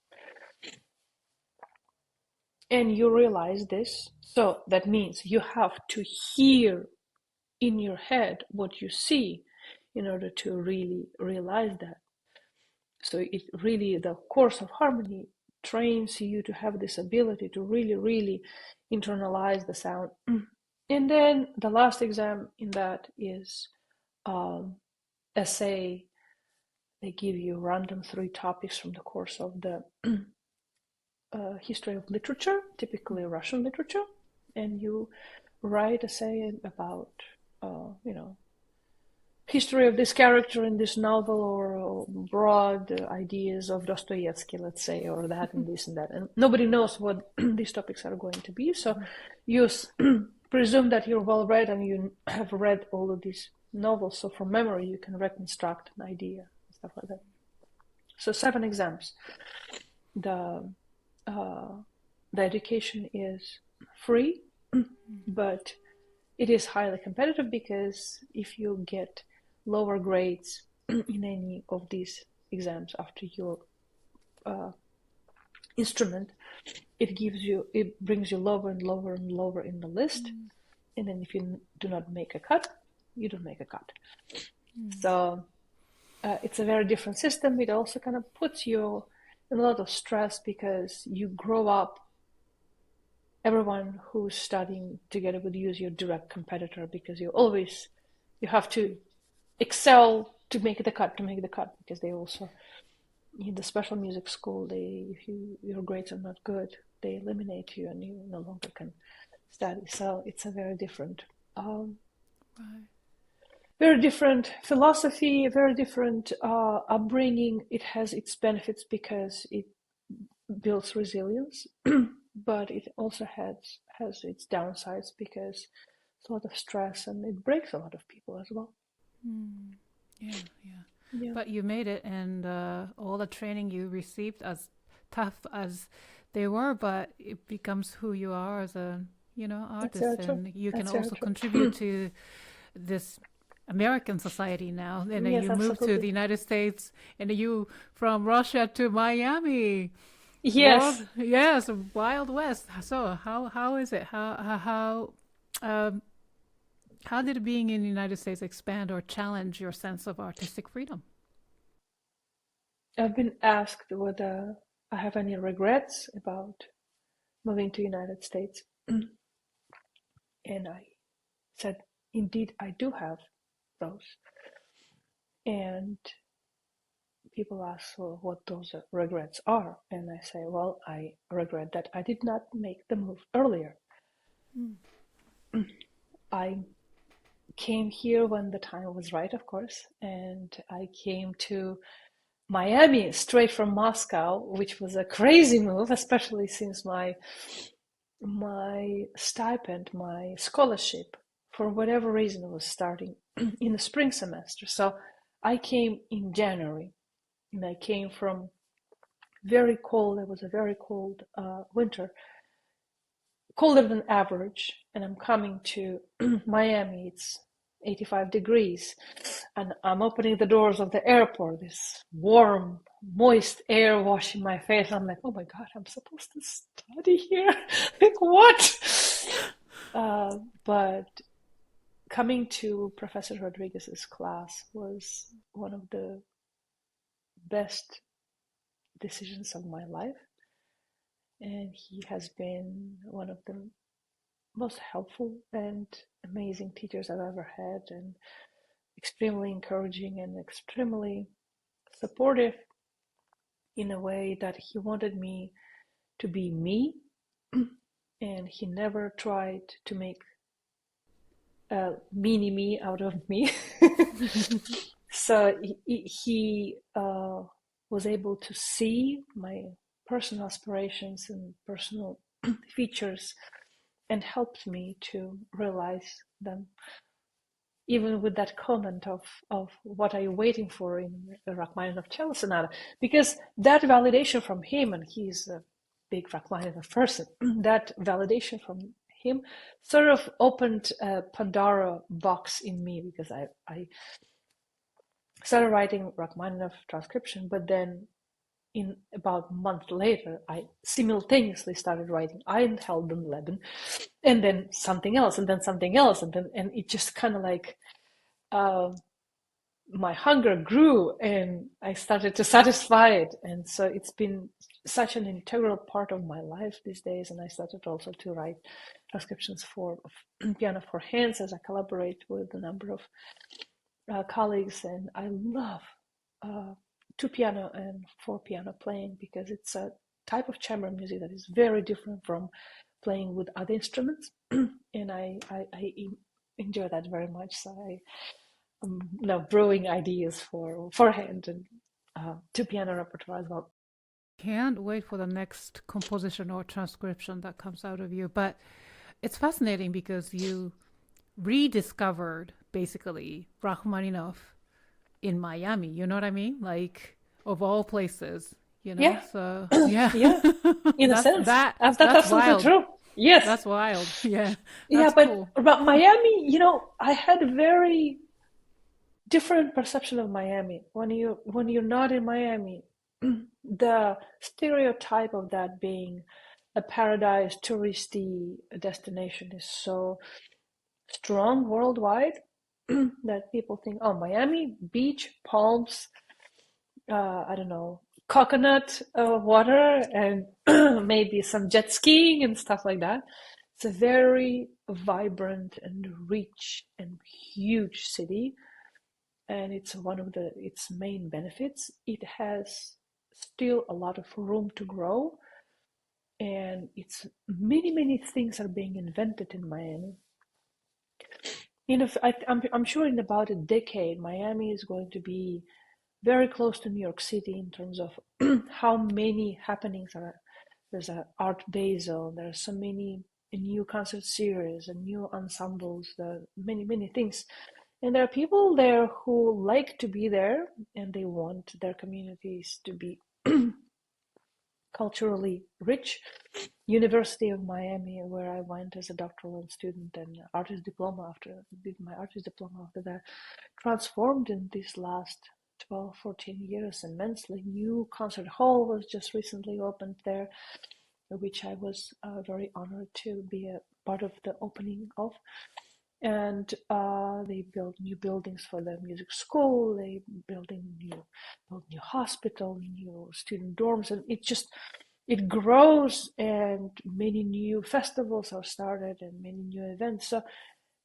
And you realize this, so that means you have to hear in your head what you see in order to really realize that. So it really, the course of harmony trains you to have this ability to really, really internalize the sound. And then the last exam in that is essay. They give you random 3 topics from the course of the history of literature, typically Russian literature, and you write essay about, history of this character in this novel, or broad ideas of Dostoevsky, let's say, or that and this and that. And nobody knows what these topics are going to be. So you presume that you're well read and you have read all of these novels. So from memory, you can reconstruct an idea and stuff like that. So 7 exams. The the education is free, but it is highly competitive because if you get lower grades in any of these exams after your instrument, it brings you lower and lower and lower in the list. And then if you do not make a cut, you don't make a cut. So it's a very different system. It also kind of puts you in a lot of stress because you grow up, everyone who's studying together with you is your direct competitor, because you have to excel to make the cut, because they also, in the special music school, if your grades are not good, they eliminate you and you no longer can study. So it's a very different very different philosophy, very different upbringing. It has its benefits because it builds resilience, but it also has its downsides because it's a lot of stress and it breaks a lot of people as well. Yeah. But you made it, and all the training you received, as tough as they were, but it becomes who you are as a artist, and you can also contribute to this American society now. And then you moved to the United States, and you from Russia to Miami. Yes. Yes, Wild West. So how is it? How did being in the United States expand or challenge your sense of artistic freedom? I've been asked whether I have any regrets about moving to the United States. And I said, indeed, I do have those. And people ask, well, what those regrets are. And I say, well, I regret that I did not make the move earlier. I came here when the time was right, of course, and I came to Miami straight from Moscow, which was a crazy move, especially since my stipend, my scholarship, for whatever reason, was starting in the spring semester. So I came in January, and I came from very cold. It was a very cold winter, colder than average, and I'm coming to Miami. It's 85 degrees, and I'm opening the doors of the airport, this warm, moist air washing my face. I'm like, oh my God, I'm supposed to study here? Like, what? But coming to Professor Rodriguez's class was one of the best decisions of my life. And he has been one of the most helpful and amazing teachers I've ever had, and extremely encouraging and extremely supportive in a way that he wanted me to be me, and he never tried to make a mini me out of me. So he was able to see my personal aspirations and personal features and helped me to realize them, even with that comment of what are you waiting for in the Rachmaninoff cello sonata, because that validation from him, and he's a big Rachmaninoff person, that validation from him sort of opened a Pandora box in me, because I started writing Rachmaninoff transcription, but then in about a month later, I simultaneously started writing Einheldenleben, and then something else, and then something else, and it just kind of like my hunger grew, and I started to satisfy it, and so it's been such an integral part of my life these days. And I started also to write transcriptions for piano for hands, as I collaborate with a number of colleagues, and I love 2-piano and 4-piano playing, because it's a type of chamber music that is very different from playing with other instruments, and I enjoy that very much. So I'm now brewing ideas for hand and 2-piano repertoire as well. Can't wait for the next composition or transcription that comes out of you. But it's fascinating because you rediscovered basically Rachmaninoff in Miami. You know what I mean? Like, of all places, you know. Yeah, So yeah, yeah, in a that's sense. that That's that's absolutely wild. true. Yes. That's wild. Yeah, Yeah, that's but cool. about Miami, I had a very different perception of Miami. When you're not in Miami, the stereotype of that being a paradise touristy destination is so strong worldwide that people think, oh, Miami, beach, palms, I don't know, coconut water, and maybe some jet skiing and stuff like that. It's a very vibrant and rich and huge city, and it's one of its main benefits. It has still a lot of room to grow, and it's many things are being invented in Miami. I'm sure in about a decade, Miami is going to be very close to New York City in terms of how many happenings are. There's an art basel. There are so many new concert series and new ensembles. There are many things, and there are people there who like to be there, and they want their communities to be culturally rich. University of Miami, where I went as a doctoral student and artist diploma did my artist diploma after that, transformed in these last 12, 14 years immensely. New concert hall was just recently opened there, which I was very honored to be a part of the opening of. And they built new buildings for the music school. They built new hospital, new student dorms, and it grows. And many new festivals are started and many new events. So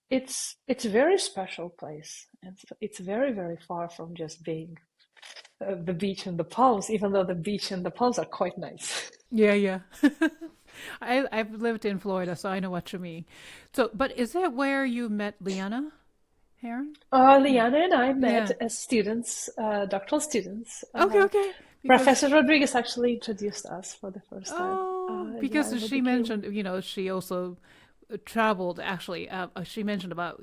it's a very special place, and it's very far from just being the beach and the palms. Even though the beach and the palms are quite nice. Yeah, yeah. I've lived in Florida, so I know what you mean. So, but is that where you met Liana Heron? Yeah, Liana and I met yeah. as students, doctoral students. Okay, okay. Because Professor Rodriguez actually introduced us for the first time. Yeah, because we she became. mentioned, she also traveled. Actually, she mentioned about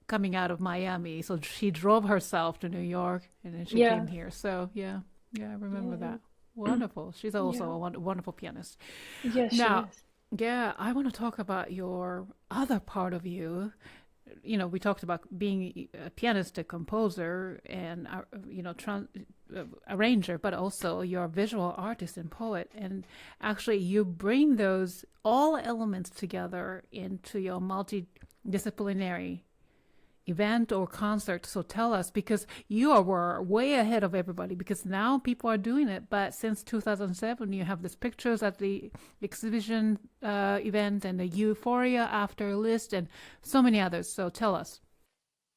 coming out of Miami, so she drove herself to New York, and then she Yeah, came here. So yeah, yeah, I remember yeah, that. Wonderful. She's also yeah. a wonderful pianist. Yes, she Now, is. yeah, I want to talk about your other part of you. We talked about being a pianist, a composer, and arranger, but also you're a visual artist and poet. And actually, you bring those all elements together into your multidisciplinary event or concert. So tell us, because were way ahead of everybody, because now people are doing it, but since 2007 you have these pictures at the exhibition event and the euphoria after Liszt and so many others. So tell us.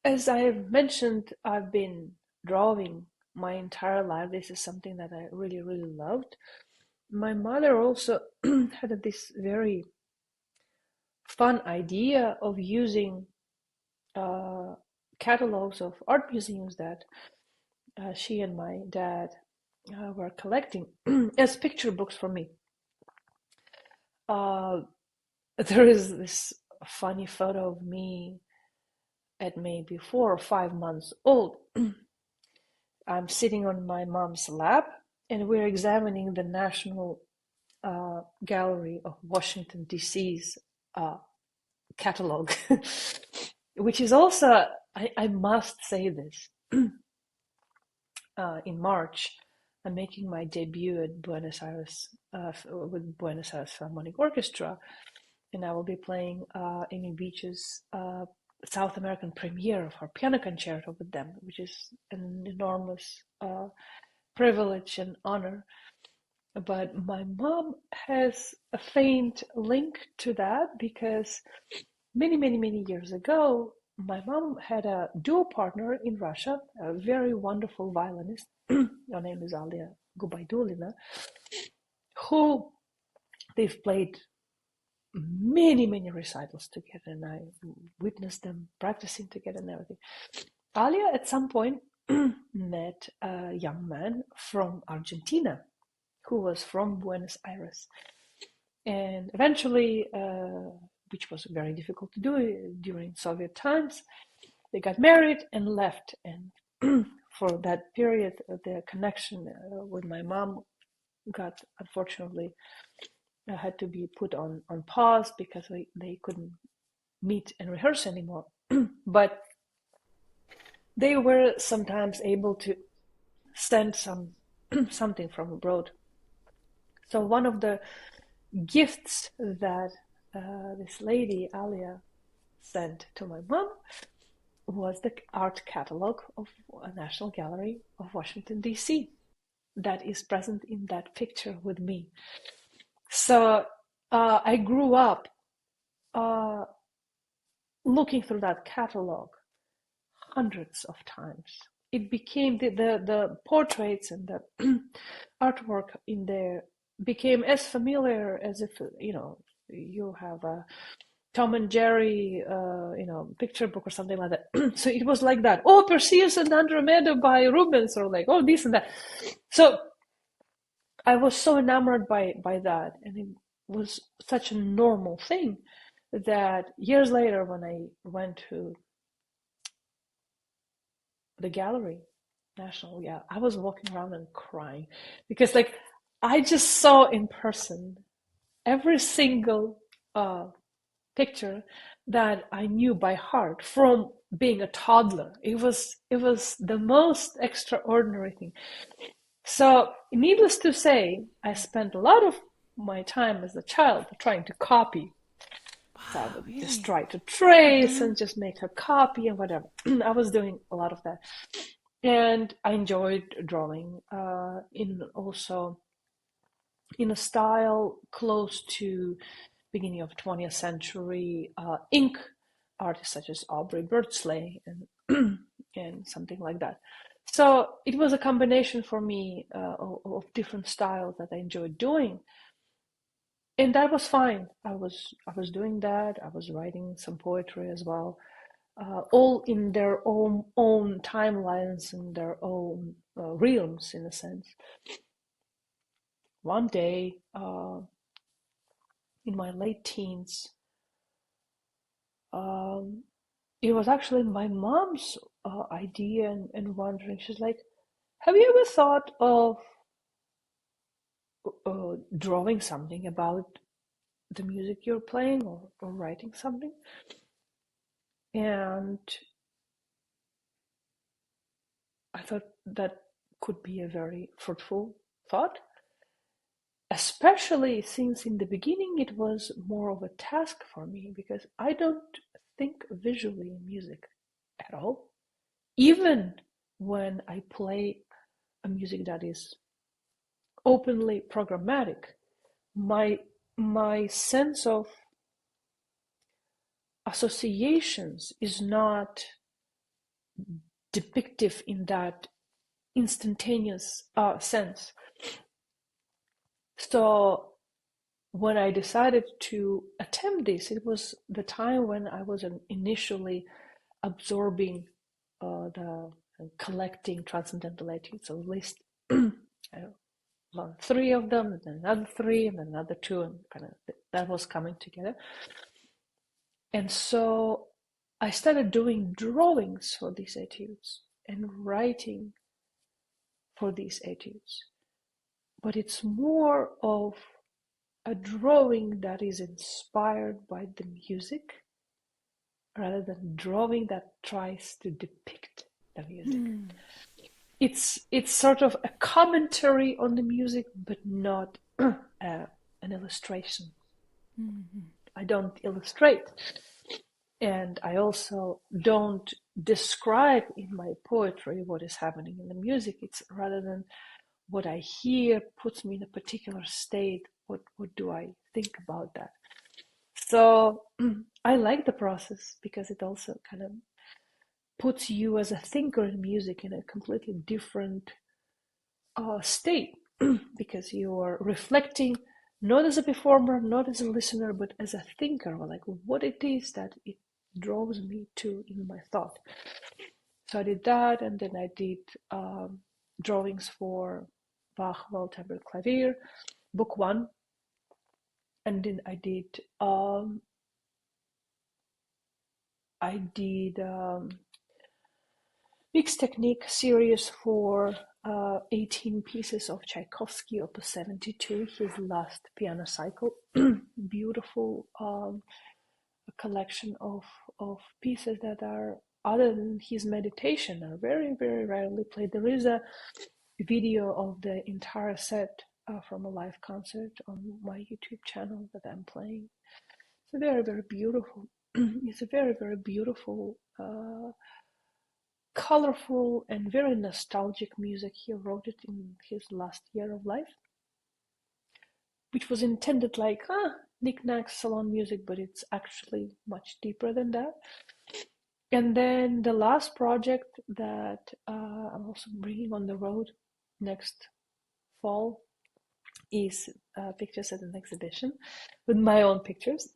As I mentioned, I've been drawing my entire life. This is something that I really loved. My mother also had this very fun idea of using uh, catalogs of art museums that she and my dad were collecting as picture books for me. Uh, there is this funny photo of me at maybe 4 or 5 months old. I'm sitting on my mom's lap, and we're examining the National Gallery of Washington, D.C.'s catalog, which is also, I must say this, in March, I'm making my debut at Buenos Aires with Buenos Aires Philharmonic Orchestra, and I will be playing Amy Beach's South American premiere of her piano concerto with them, which is an enormous privilege and honor. But my mom has a faint link to that because many years ago, my mom had a duo partner in Russia, a very wonderful violinist. Her name is Alia Gubaidulina, who they've played many recitals together, and I witnessed them practicing together and everything. Alia at some point met a young man from Argentina who was from Buenos Aires, and eventually, which was very difficult to do during Soviet times, they got married and left. And for that period, the connection with my mom got, unfortunately, had to be put on pause because they couldn't meet and rehearse anymore. But they were sometimes able to send something from abroad. So one of the gifts that this lady, Alia, sent to my mom was the art catalog of a National Gallery of Washington, D.C. that is present in that picture with me. So I grew up looking through that catalog hundreds of times. It became the portraits and the artwork in there became as familiar as if you have a Tom and Jerry picture book or something like that. So it was like that. Oh, Perseus and Andromeda by Rubens, or like, oh, this and that. So I was so enamored by that, and it was such a normal thing that years later, when I went to the gallery, National, I was walking around and crying because, like, I just saw in person every single picture that I knew by heart from being a toddler. It was the most extraordinary thing. So, needless to say, I spent a lot of my time as a child trying to copy. So I would just try to trace and just make a copy and whatever. I was doing a lot of that. And I enjoyed drawing also in a style close to beginning of 20th century ink artists such as Aubrey Birdsley and and something like that. So it was a combination for me of different styles that I enjoyed doing. And that was fine. I was doing that. I was writing some poetry as well, all in their own timelines and their own realms, in a sense. One day, in my late teens, it was actually my mom's idea and wondering. She's like, "Have you ever thought of drawing something about the music you're playing, or writing something?" And I thought that could be a very fruitful thought, especially since in the beginning it was more of a task for me because I don't think visually in music at all. Even when I play a music that is openly programmatic, my sense of associations is not depictive in that instantaneous sense. So when I decided to attempt this, it was the time when I was initially absorbing collecting transcendental etudes, so Liszt. Three of them, and then another three, and then another two, and kind of that was coming together. And so I started doing drawings for these etudes and writing for these etudes. But it's more of a drawing that is inspired by the music rather than drawing that tries to depict the music. It's sort of a commentary on the music, but not an illustration. I don't illustrate, and I also don't describe in my poetry what is happening in the music. It's rather than what I hear puts me in a particular state. What do I think about that? So I like the process because it also kind of puts you as a thinker in music in a completely different state because you are reflecting not as a performer, not as a listener, but as a thinker, or like what it is that it draws me to in my thought. So I did that, and then I did drawings for Bach Well-Tempered Clavier, book 1, and then I did mixed technique series for 18 pieces of Tchaikovsky, Opus 72, his last piano cycle. Beautiful collection of pieces that are, other than his meditation, are very, very rarely played. There is a video of the entire set from a live concert on my YouTube channel that I'm playing. It's a very, very beautiful. It's a very, very beautiful, colorful, and very nostalgic music. He wrote it in his last year of life, which was intended like knick-knack salon music, but it's actually much deeper than that. And then the last project that I'm also bringing on the road next fall is pictures at an exhibition with my own pictures.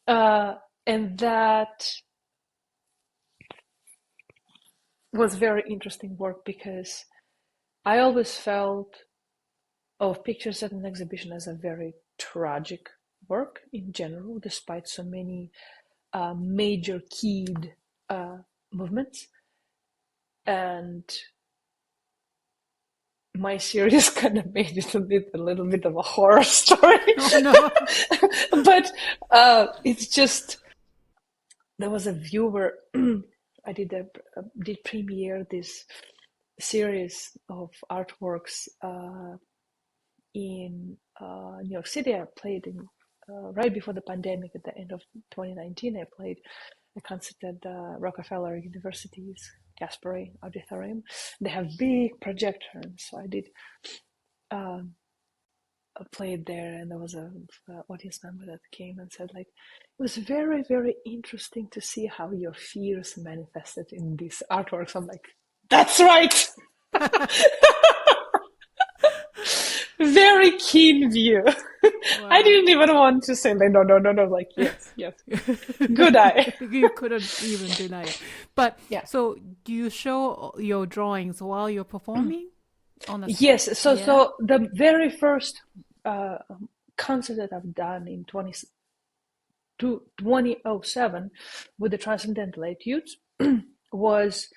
And that was very interesting work, because I always felt of pictures at an exhibition as a very tragic work in general, despite so many major keyed movements. And my series kind of made it a little bit of a horror story. Oh, no. But it's just, there was a viewer. I did premiere this series of artworks in New York City. I played in right before the pandemic, at the end of 2019. I played a concert at the Rockefeller University's Gasperi Auditorium. They have big projectors, so I did played there, and there was a audience member that came and said, like, it was very, very interesting to see how your fears manifested in these artworks. I'm like, that's right. Very keen view. Wow. I didn't even want to say, like, no, like, yes. Good eye. You couldn't even deny it. But yeah. So do you show your drawings while you're performing? Yes. So the very first concert that I've done in 2007 with the Transcendental Etudes was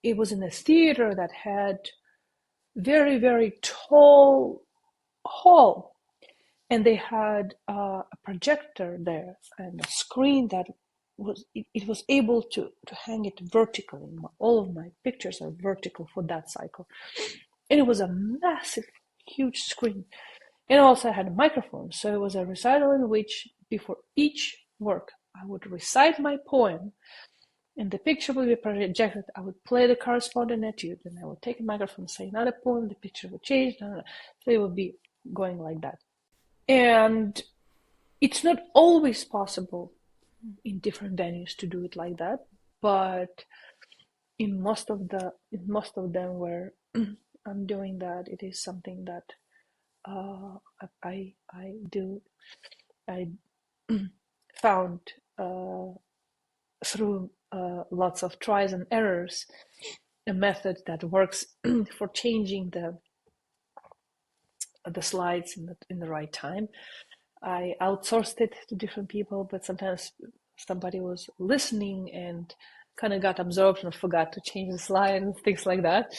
in a theater that had very, very tall hall, and they had a projector there and a screen that was able to hang it vertically. All of my pictures are vertical for that cycle, and it was a massive, huge screen. And also I had a microphone, so it was a recital in which before each work I would recite my poem, and the picture would be projected. I would play the corresponding etude, and I would take a microphone, say another poem, the picture would change, so it would be going like that. And it's not always possible in different venues to do it like that, but in most of them where I'm doing that, it is something that I found through lots of tries and errors a method that works for changing the slides in the right time. I outsourced it to different people, but sometimes somebody was listening and kind of got absorbed and forgot to change the slide and things like that.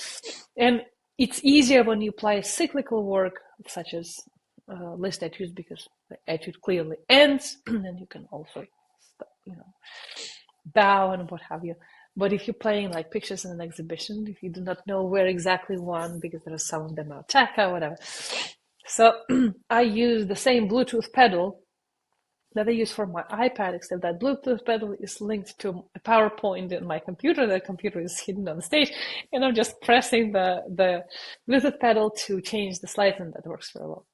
And it's easier when you play cyclical work such as Liszt etudes, because the etude clearly ends, and you can also bow and what have you. But if you're playing like pictures in an exhibition, if you do not know where exactly one, because there are some of them are tactile, whatever. So I use the same Bluetooth pedal that I use for my iPad, except that Bluetooth pedal is linked to a PowerPoint in my computer. The computer is hidden on stage, and I'm just pressing the Bluetooth pedal to change the slides, and that works very well.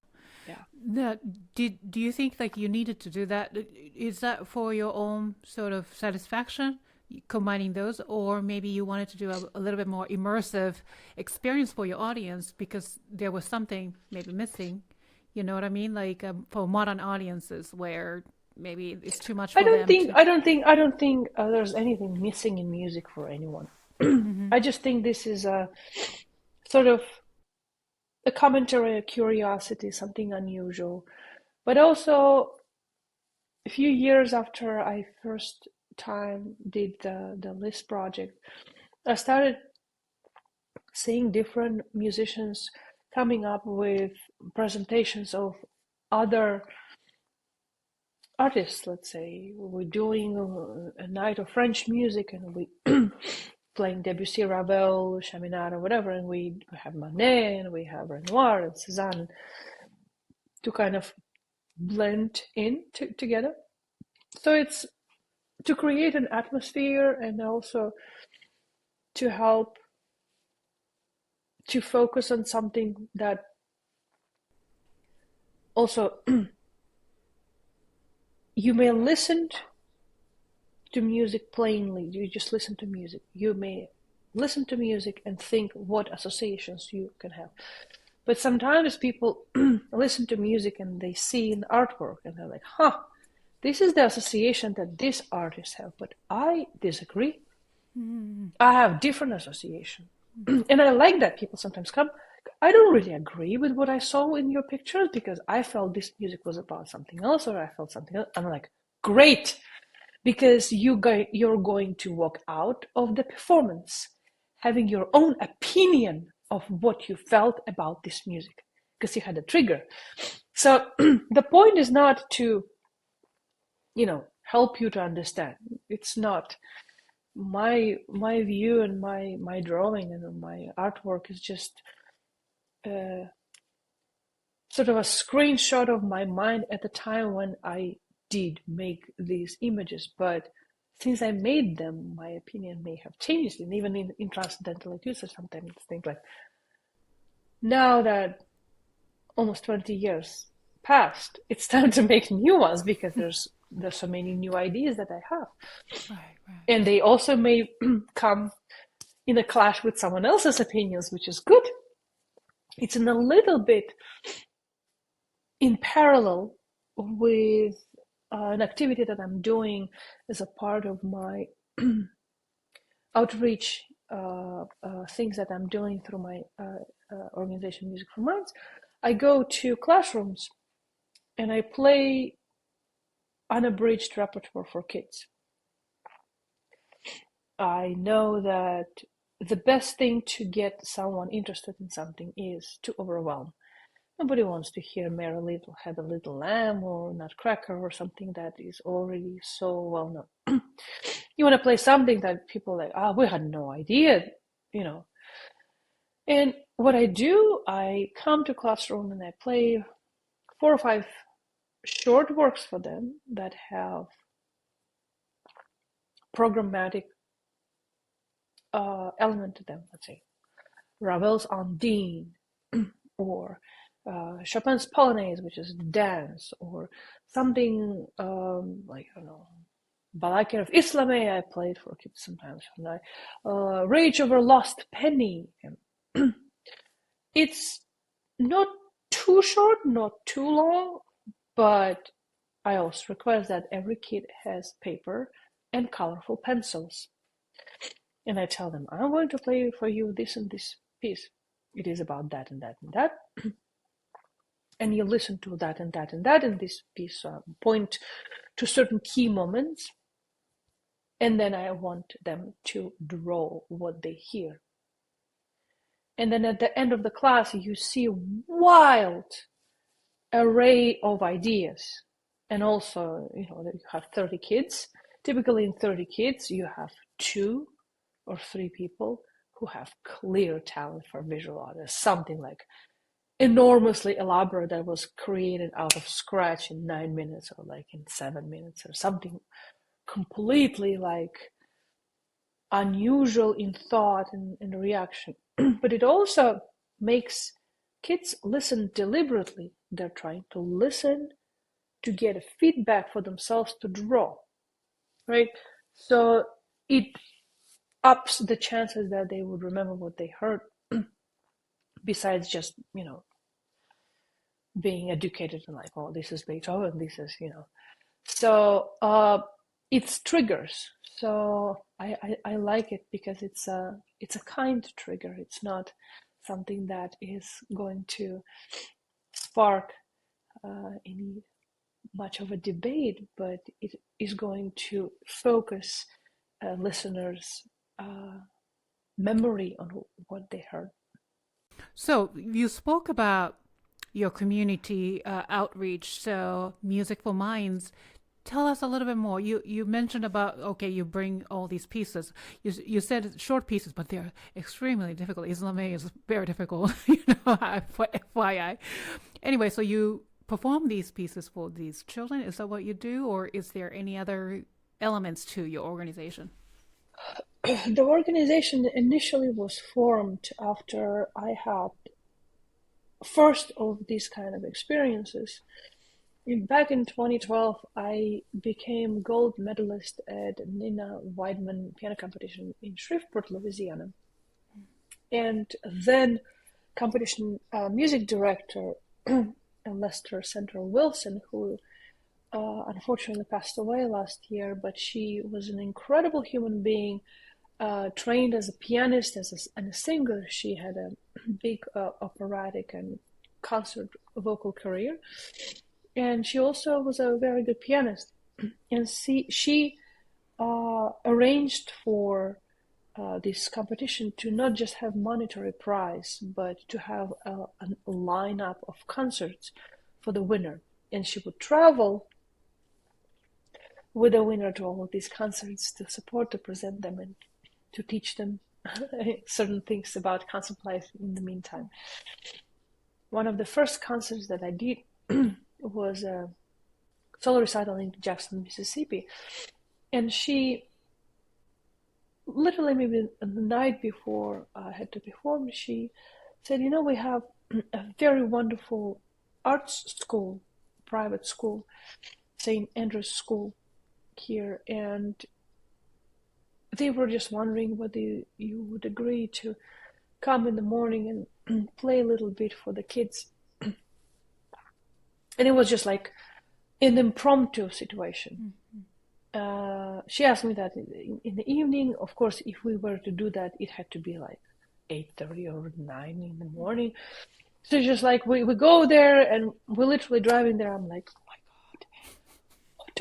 Yeah. Now, do you think like you needed to do that? Is that for your own sort of satisfaction, combining those, or maybe you wanted to do a little bit more immersive experience for your audience because there was something maybe missing? You know what I mean? Like for modern audiences where maybe it's too much for them. I don't think there's anything missing in music for anyone. Mm-hmm. I just think this is a sort of a commentary, a curiosity, something unusual. But also, a few years after I first time did the Liszt project, I started seeing different musicians coming up with presentations of other artists. Let's say we're doing a night of French music and we playing Debussy, Ravel, Chaminade, or whatever, and we have Manet and we have Renoir and Cézanne to kind of blend in together. So it's to create an atmosphere and also to help to focus on something that also you may listen to music plainly. You just listen to music. You may listen to music and think what associations you can have. But sometimes people listen to music and they see an artwork and they're like, this is the association that this artist have, but I disagree. I have different association. And I like that people sometimes come. I don't really agree with what I saw in your pictures because I felt this music was about something else, or I felt something else. I'm like, great, because you're going to walk out of the performance having your own opinion of what you felt about this music because you had a trigger. So the point is not to, help you to understand. It's not. My view and my drawing and my artwork is just sort of a screenshot of my mind at the time when I did make these images. But since I made them, my opinion may have changed. And even in Transcendental Etudes, I sometimes think like, now that almost 20 years passed, it's time to make new ones because there's so many new ideas that I have. Right. And they also may come in a clash with someone else's opinions, which is good. It's in a little bit in parallel with an activity that I'm doing as a part of my outreach things that I'm doing through my organization Music for Minds. I go to classrooms and I play unabridged repertoire for kids. I know that the best thing to get someone interested in something is to overwhelm. Nobody wants to hear Mary Little Had a Little Lamb or Nutcracker or something that is already so well known. You want to play something that people are like, we had no idea, And what I do, I come to classroom and I play 4 or 5 short works for them that have programmatic element to them. Let's say Ravel's Undine, or Chopin's Polonaise, which is dance, or something like, I don't know, Balakian of Islame I played for kids sometimes. Rage Over Lost Penny. It's not too short, not too long, but I also request that every kid has paper and colorful pencils. And I tell them, I'm going to play for you this and this piece. It is about that and that and that. And you listen to that and that and that in this piece, point to certain key moments. And then I want them to draw what they hear. And then at the end of the class, you see a wild array of ideas. And also, you have 30 kids. Typically in 30 kids, you have 2 or 3 people who have clear talent for visual art. There's something like enormously elaborate that was created out of scratch in 9 minutes or like in 7 minutes, or something completely like unusual in thought and reaction. But it also makes kids listen deliberately. They're trying to listen to get a feedback for themselves to draw, right? So it ups the chances that they would remember what they heard, besides just, being educated and like, this is Beethoven, this is, So it's triggers. So I like it because it's a kind trigger. It's not something that is going to spark any much of a debate, but it is going to focus listeners' memory on what they heard. So you spoke about your community outreach, so Music for Minds. Tell us a little bit more. You mentioned about, okay, you bring all these pieces. You said short pieces, but they're extremely difficult. Islame is very difficult, for FYI. Anyway, so you perform these pieces for these children. Is that what you do, or is there any other elements to your organization? The organization initially was formed after I had first of these kind of experiences. Back in 2012, I became gold medalist at Nina Weidman piano competition in Shreveport, Louisiana. And then competition music director Lester Central Wilson, who unfortunately passed away last year, but she was an incredible human being, trained as a pianist and a singer. She had a big operatic and concert vocal career. And she also was a very good pianist. And she arranged for this competition to not just have monetary prize, but to have a lineup of concerts for the winner. And she would travel with the winner to all of these concerts to support, to present them, and to teach them certain things about concert life in the meantime. One of the first concerts that I did was a solo recital in Jackson, Mississippi. And she, literally maybe the night before I had to perform, she said, we have a very wonderful arts school, private school, St. Andrew's School here, and they were just wondering whether you would agree to come in the morning and play a little bit for the kids. And it was just like an impromptu situation. Mm-hmm. She asked me that in the evening. Of course, if we were to do that, it had to be like 8:30 or 9 in the morning. So just like we go there and we're literally driving there. I'm like, oh my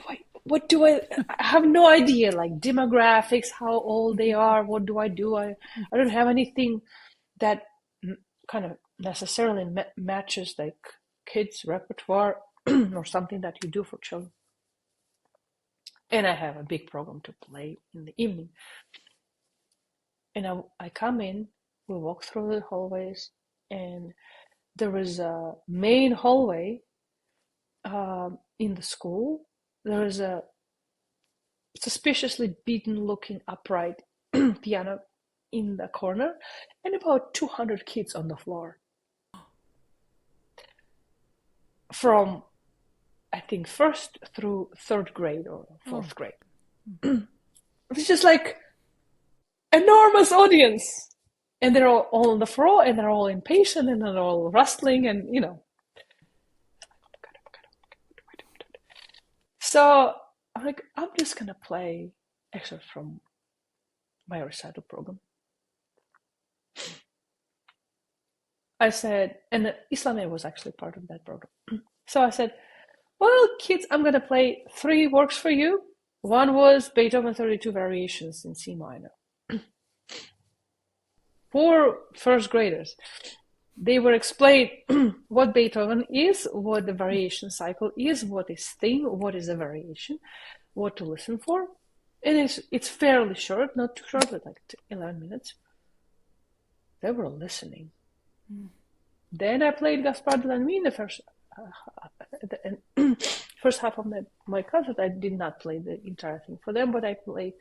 God, what do I have no idea, like demographics, how old they are, what do I do? I don't have anything that kind of necessarily matches like kids' repertoire or something that you do for children. And I have a big program to play in the evening. And I come in, we walk through the hallways, and there is a main hallway in the school. There is a suspiciously beaten-looking upright piano in the corner, and about 200 kids on the floor. From, I think, first through third grade or fourth grade. It's just like enormous audience. And they're all on the floor, and they're all impatient, and they're all rustling, and, So I'm like, I'm just going to play excerpts from my recital program. I said, and Islame was actually part of that program. So I said, well, kids, I'm going to play 3 works for you. One was Beethoven 32 Variations in C minor. For first graders, they were explained what Beethoven is, what the variation cycle is, what is theme, what is a variation, what to listen for. And it's fairly short, not too short, but like 11 minutes. They were listening. Then I played Gaspard de la Nuit in the first half of my concert. I did not play the entire thing for them, but I played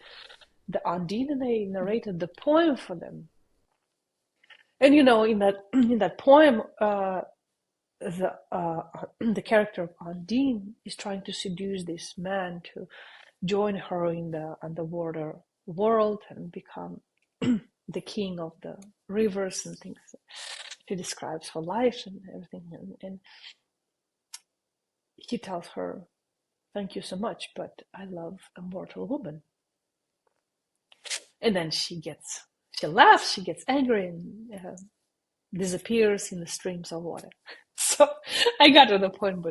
the Undine, and I narrated the poem for them. And in that poem, the character of Undine is trying to seduce this man to join her in the underwater world and become the king of the rivers and things. She describes her life and everything, and he tells her, "Thank you so much, but I love a mortal woman." And then she laughs, she gets angry, and disappears in the streams of water. So I got to the point,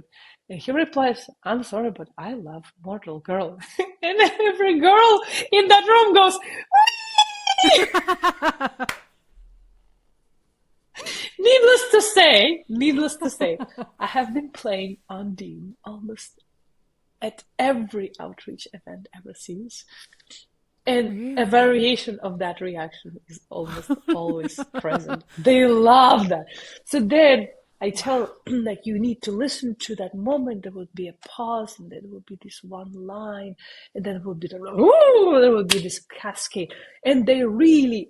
and he replies, "I'm sorry, but I love mortal girl." And every girl in that room goes, Needless to say, I have been playing Undine almost at every outreach event ever since. And a variation of that reaction is almost always present. They love that. So then I tell like you need to listen to that moment. There would be a pause, and there would be this one line, and then there would be there would be this cascade, and they really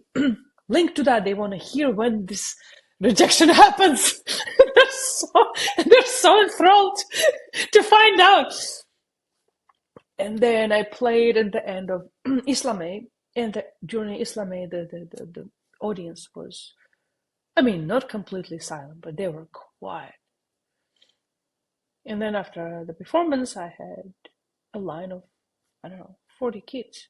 link to that. They want to hear when this rejection happens. they're so enthralled to find out. And then I played at the end of Islamé, and during Islamé, the audience was, I mean, not completely silent, but they were quiet. And then after the performance, I had a line of, I don't know, 40 kids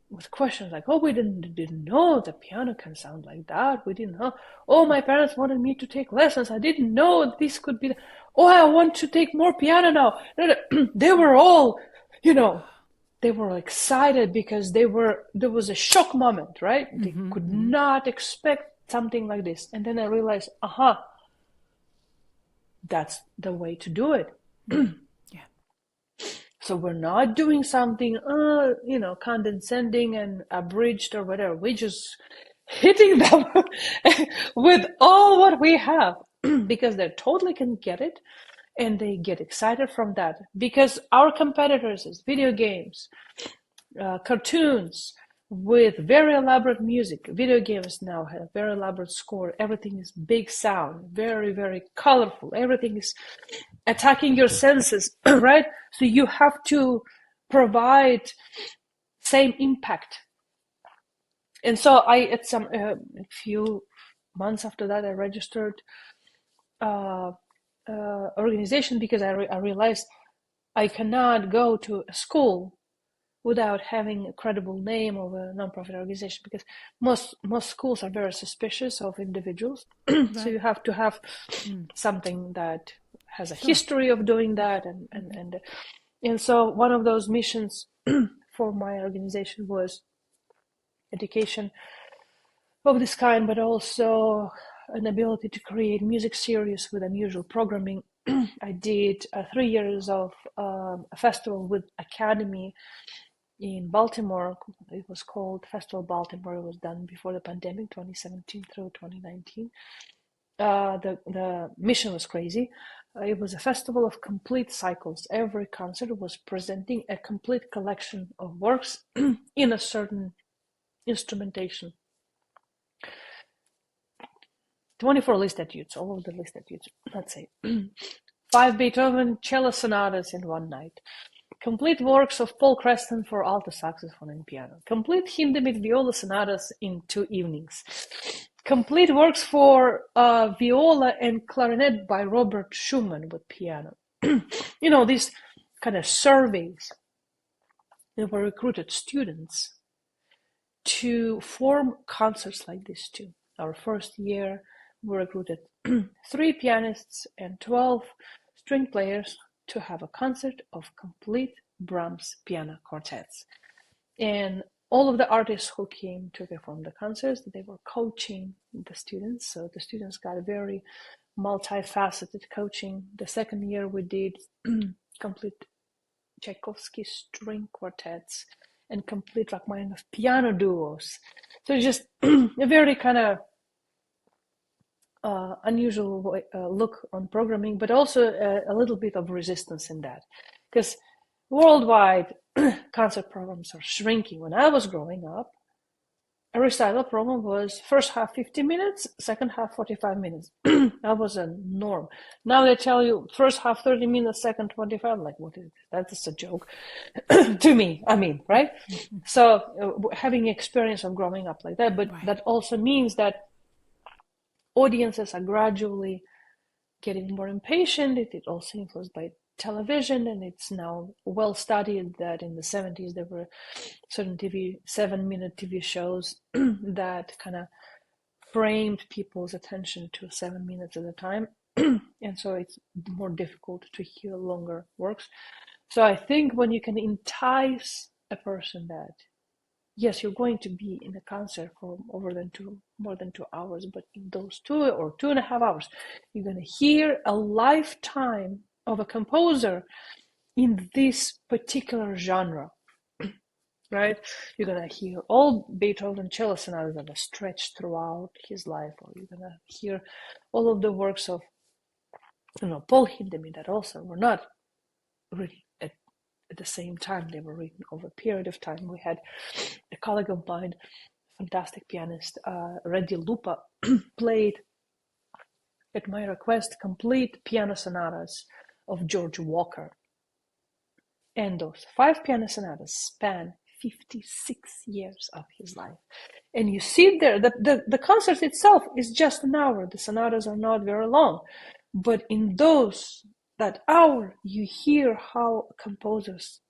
with questions like, oh, we didn't know the piano can sound like that. We didn't know. Oh, my parents wanted me to take lessons. I didn't know this could be. Oh, I want to take more piano now. They were all, they were excited because there was a shock moment, right? They could not expect something like this. And then I realized, that's the way to do it. So we're not doing something, condescending and abridged or whatever. We're just hitting them with all what we have because they totally can get it, and they get excited from that. Because our competitors is video games, cartoons with very elaborate music. Video games now have very elaborate score. Everything is big sound, very, very colorful. Everything is attacking your senses, right? So you have to provide same impact. And so a few months after that, I registered organization because I realized I cannot go to a school without having a credible name of a nonprofit organization, because most schools are very suspicious of individuals. Right. So you have to have something that has a history of doing that, and so one of those missions for my organization was education of this kind, but also an ability to create music series with unusual programming. I did 3 years of a festival with Academy in Baltimore. It was called Festival Baltimore. It was done before the pandemic, 2017 through 2019. The mission was crazy. It was a festival of complete cycles. Every concert was presenting a complete collection of works in a certain instrumentation. 24 Liszt Etudes, all of the Liszt Etudes, let's say. 5 Beethoven cello sonatas in one night. Complete works of Paul Creston for alto saxophone and piano. Complete Hindemith viola sonatas in 2 evenings. Complete works for viola and clarinet by Robert Schumann with piano. These kind of surveys. They were recruited students to form concerts like this too. Our first year, we recruited 3 pianists and 12 string players to have a concert of complete Brahms piano quartets. And all of the artists who came to perform the concerts, they were coaching the students. So the students got a very multifaceted coaching. The second year we did complete Tchaikovsky string quartets and complete Rachmaninoff piano duos. So just a very kind of unusual look on programming, but also a little bit of resistance in that. Because worldwide, concert programs are shrinking. When I was growing up, a recital program was first half 50 minutes, second half 45 minutes. That was a norm. Now they tell you first half 30 minutes, second 25. I'm like, what is this? That's a joke to me. I mean, right? So having experience of growing up like that, but that also means that audiences are gradually getting more impatient. It also influenced by television, and it's now well studied that in the 70s there were certain 7-minute TV shows that kind of framed people's attention to 7 minutes at a time, and so it's more difficult to hear longer works. So I think when you can entice a person that yes, you're going to be in a concert for more than 2 hours, but in those 2 or 2.5 hours, you're going to hear a lifetime of a composer in this particular genre, right? You're going to hear all Beethoven cello sonatas that are stretched throughout his life, or you're going to hear all of the works of, Paul Hindemith that also were not written at the same time. They were written over a period of time. We had a colleague of mine, fantastic pianist, Reddy Lupa, played, at my request, complete piano sonatas of George Walker. And those 5 piano sonatas span 56 years of his life. And you see there that the concert itself is just an hour. The sonatas are not very long. But in that hour, you hear how composers'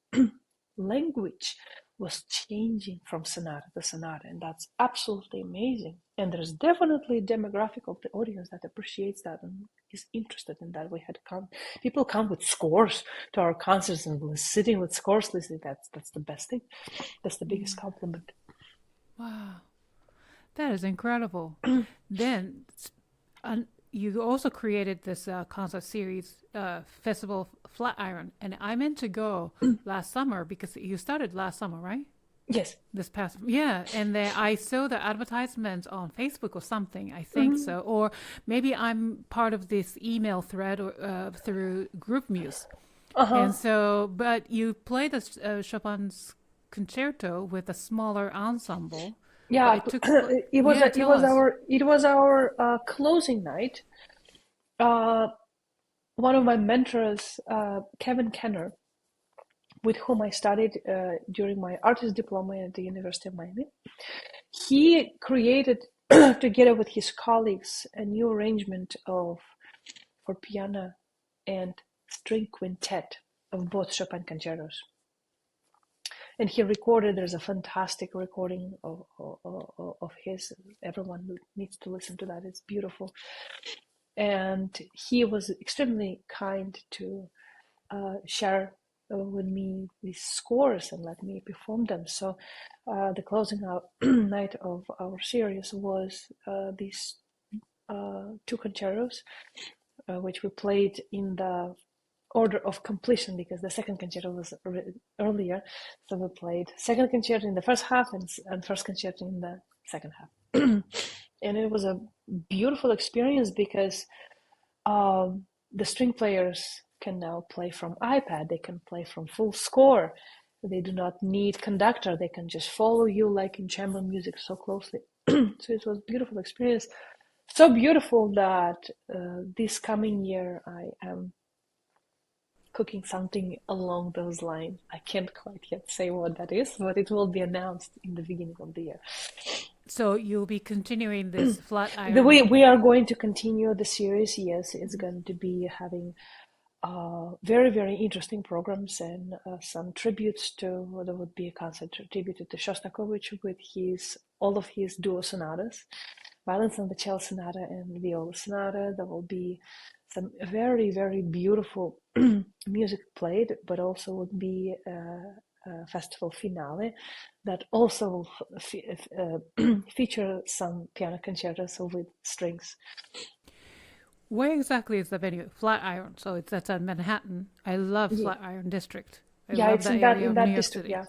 language was changing from sonata to sonata, and that's absolutely amazing. And there's definitely a demographic of the audience that appreciates that and is interested in that. People come with scores to our concerts, and sitting with scores listening. That's the best thing. That's the biggest compliment. Wow, that is incredible. Then you also created this concert series, Festival Flatiron, and I meant to go last summer because you started last summer, right? Yes. This past, yeah, and then I saw the advertisement on Facebook or something. I think so, or maybe I'm part of this email thread or through Group Muse, and so. But you played the Chopin's concerto with a smaller ensemble. Yeah, it was our closing night. One of my mentors, Kevin Kenner, with whom I studied during my artist diploma at the University of Miami, he created, together with his colleagues, a new arrangement for piano and string quintet of both Chopin concertos. And he recorded, there's a fantastic recording of his. Everyone needs to listen to that. It's beautiful. And he was extremely kind to share with me these scores and let me perform them. So the closing night of our series was these 2 concertos, which we played in the order of completion because the second concerto was earlier. So we played second concerto in the first half and first concerto in the second half. And it was a beautiful experience because the string players can now play from iPad. They can play from full score. They do not need conductor. They can just follow you like in chamber music so closely. So it was a beautiful experience. So beautiful that this coming year I am cooking something along those lines. I can't quite yet say what that is, but it will be announced in the beginning of the year. So you'll be continuing this Flatiron? We are going to continue the series, yes. It's going to be having very, very interesting programs and some tributes to, there would be a concert tribute to Shostakovich with all of his duo sonatas, violin and the cello sonata and viola sonata. There will be some very, very beautiful music played, but also would be a festival finale that also feature some piano concertos with strings. Where exactly is the venue? Flatiron. So that's at Manhattan. I love Flatiron District. It's in that district. Yeah.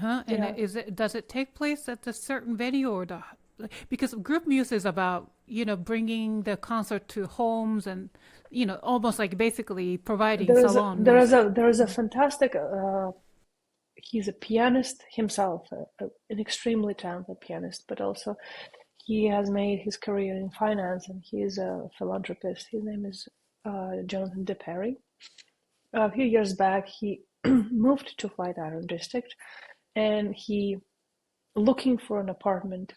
And does it take place at a certain venue or because Group Muse is about bringing the concert to homes and almost like basically providing salon music. There is a fantastic. He's a pianist himself, an extremely talented pianist, but also he has made his career in finance and he is a philanthropist. His name is Jonathan DePerry. A few years back, he moved to Flatiron District and he looking for an apartment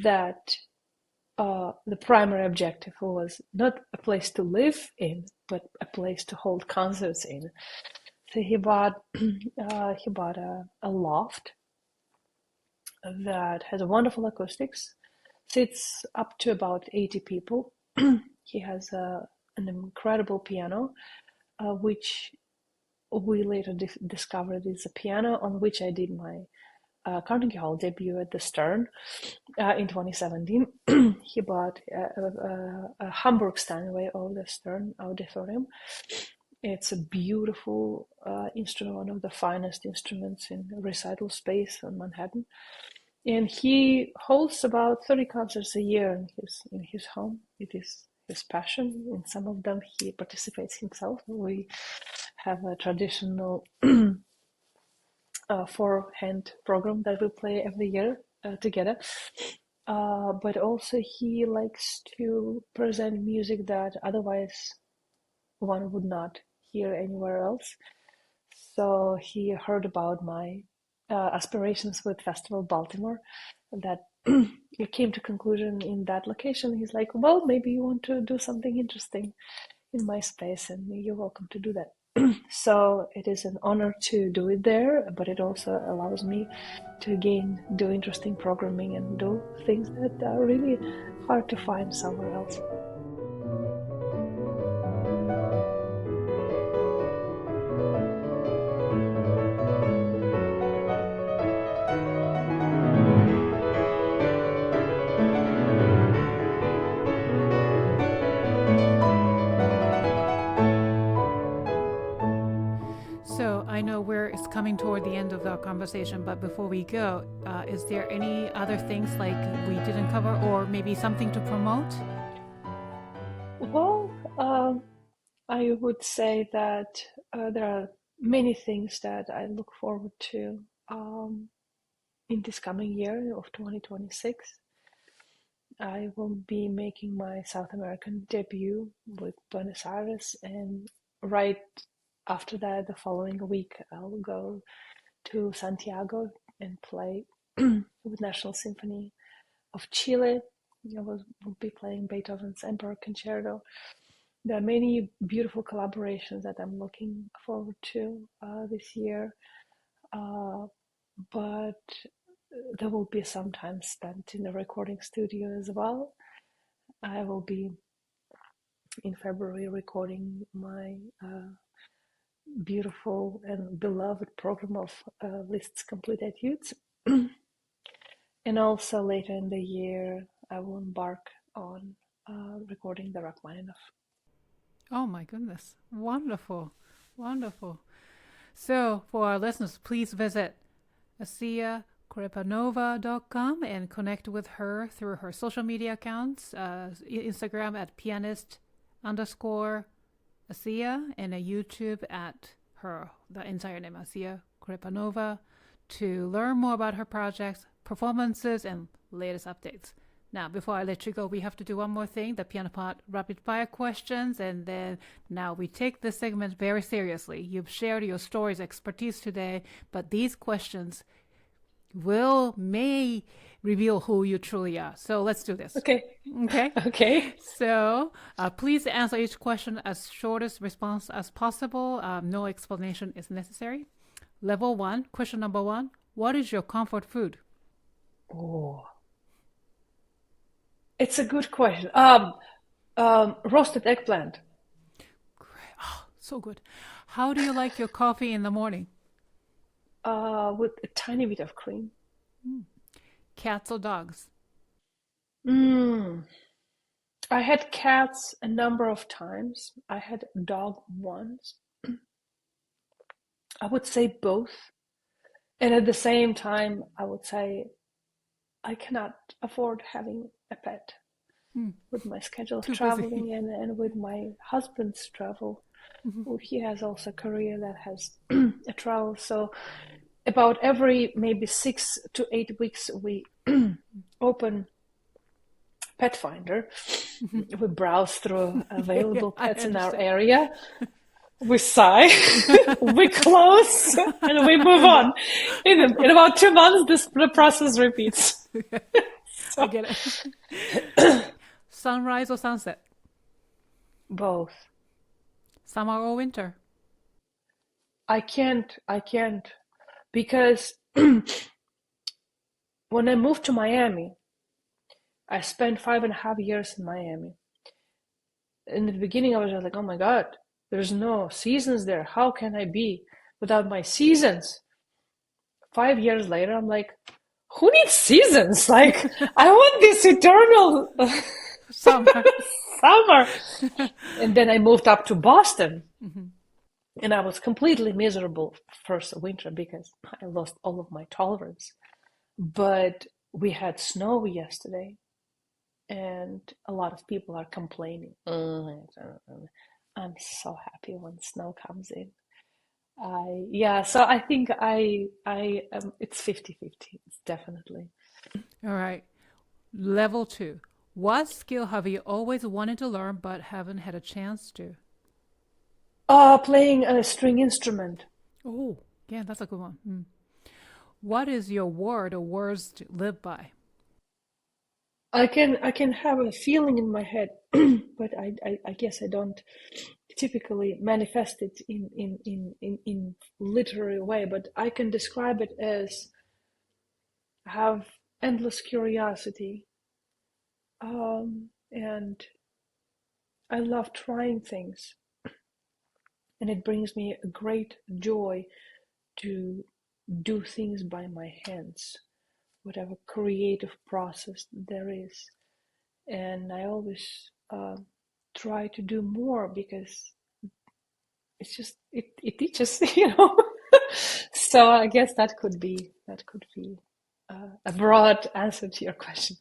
that the primary objective was not a place to live in, but a place to hold concerts in. So he bought a loft that has wonderful acoustics, sits up to about 80 people. He has an incredible piano, which we later discovered is a piano on which I did my Carnegie Hall debut at the Stern in 2017. He bought a Hamburg Steinway of the Stern Auditorium. It's a beautiful instrument, one of the finest instruments in recital space in Manhattan. And he holds about 30 concerts a year in his home. It is his passion. In some of them, he participates himself. We have a traditional 4-hand program that we play every year together. But also he likes to present music that otherwise one would not hear anywhere else. So he heard about my aspirations with Festival Baltimore, that it came to conclusion in that location. He's like, well, maybe you want to do something interesting in my space, and you're welcome to do that. So it is an honor to do it there, but it also allows me to again do interesting programming and do things that are really hard to find somewhere else. I know it's coming toward the end of our conversation, but before we go, is there any other things like we didn't cover, or maybe something to promote? Well, I would say that there are many things that I look forward to in this coming year of 2026. I will be making my South American debut with Buenos Aires, and right after that, the following week, I'll go to Santiago and play with National Symphony of Chile. I will be playing Beethoven's Emperor Concerto. There are many beautiful collaborations that I'm looking forward to this year, but there will be some time spent in the recording studio as well. I will be in February recording my beautiful and beloved program of Liszt's complete Etudes. And also later in the year, I will embark on recording the Rachmaninoff. Oh my goodness. Wonderful. Wonderful. So for our listeners, please visit asiyakorepanova.com and connect with her through her social media accounts, Instagram at pianist_Asiya, and a YouTube at the entire name, Asiya Korepanova, to learn more about her projects, performances, and latest updates. Now, before I let you go, we have to do one more thing, the Piano Pod rapid fire questions, and then now we take this segment very seriously. You've shared your stories, expertise today, but these questions may reveal who you truly are. So let's do this. Okay. Okay. So please answer each question as shortest response as possible. No explanation is necessary. Level 1, question number 1. What is your comfort food? Oh, it's a good question. Roasted eggplant. Great. Oh, so good. How do you like your coffee in the morning? With a tiny bit of cream. Cats or dogs? I had cats a number of times. I had a dog once. I would say both. And at the same time, I would say I cannot afford having a pet with my schedule of traveling and with my husband's travel. He has also a career that has a travel. So about every maybe 6 to 8 weeks, we open Pet Finder. We browse through available pets in our area. We sigh, we close, and we move on. In about 2 months, the process repeats. So. I get it. Sunrise or sunset? Both. Summer or winter? I can't, because when I moved to Miami, I spent 5.5 years in Miami. In the beginning, I was like, oh my God, there's no seasons there. How can I be without my seasons? 5 years later, I'm like, who needs seasons? Like, I want this eternal Summer. summer. And then I moved up to Boston, Mm-hmm. and I was completely miserable first winter because I lost all of my tolerance. But we had snow yesterday, and a lot of people are complaining. I'm so happy when snow comes in. So I think it's 50-50. It's definitely. All right. Level 2. What skill have you always wanted to learn but haven't had a chance to? Playing a string instrument. Oh, yeah, that's a good one. Mm. What is your word or words to live by? I can have a feeling in my head, but I guess I don't typically manifest it in literary way. But I can describe it as have endless curiosity, and I love trying things, and it brings me a great joy to do things by my hands, whatever creative process there is. And I always try to do more because it's just it teaches, So I guess that could be a broad answer to your question.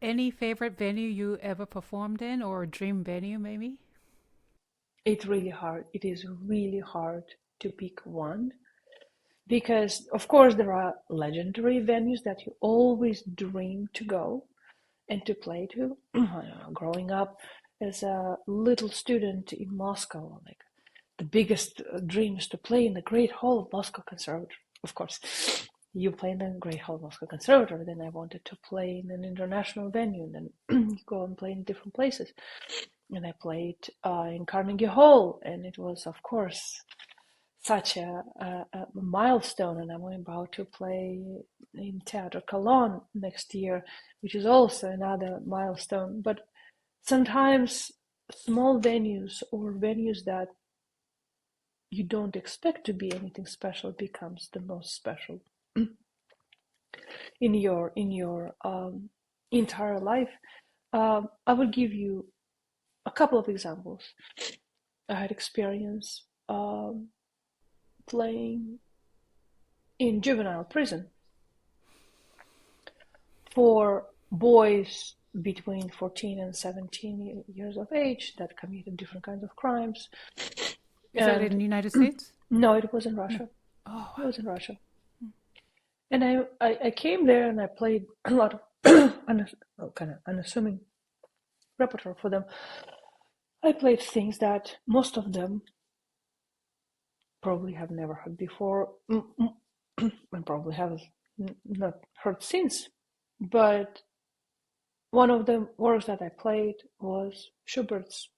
Any favorite venue you ever performed in, or dream venue maybe? It is really hard to pick one, because of course there are legendary venues that you always dream to go and to play to. I don't know, growing up as a little student in Moscow, like the biggest dream is to play in the Great Hall of Moscow Conservatory. Of course, you play in the Great Hall of Moscow Conservatory. Then I wanted to play in an international venue, and then you go and play in different places. And I played in Carnegie Hall, and it was, of course, such a milestone. And I'm about to play in Theatre Cologne next year, which is also another milestone. But sometimes small venues or venues that you don't expect to be anything special becomes the most special in your entire life. I will give you a couple of examples. I had experience playing in juvenile prison for boys between 14 and 17 years of age that committed different kinds of crimes. Is that in the United States? No, it was in Russia. Oh, It was in Russia. And I came there and I played a lot of kind of unassuming repertoire for them. I played things that most of them probably have never heard before, and probably have not heard since. But one of the works that I played was Schubert's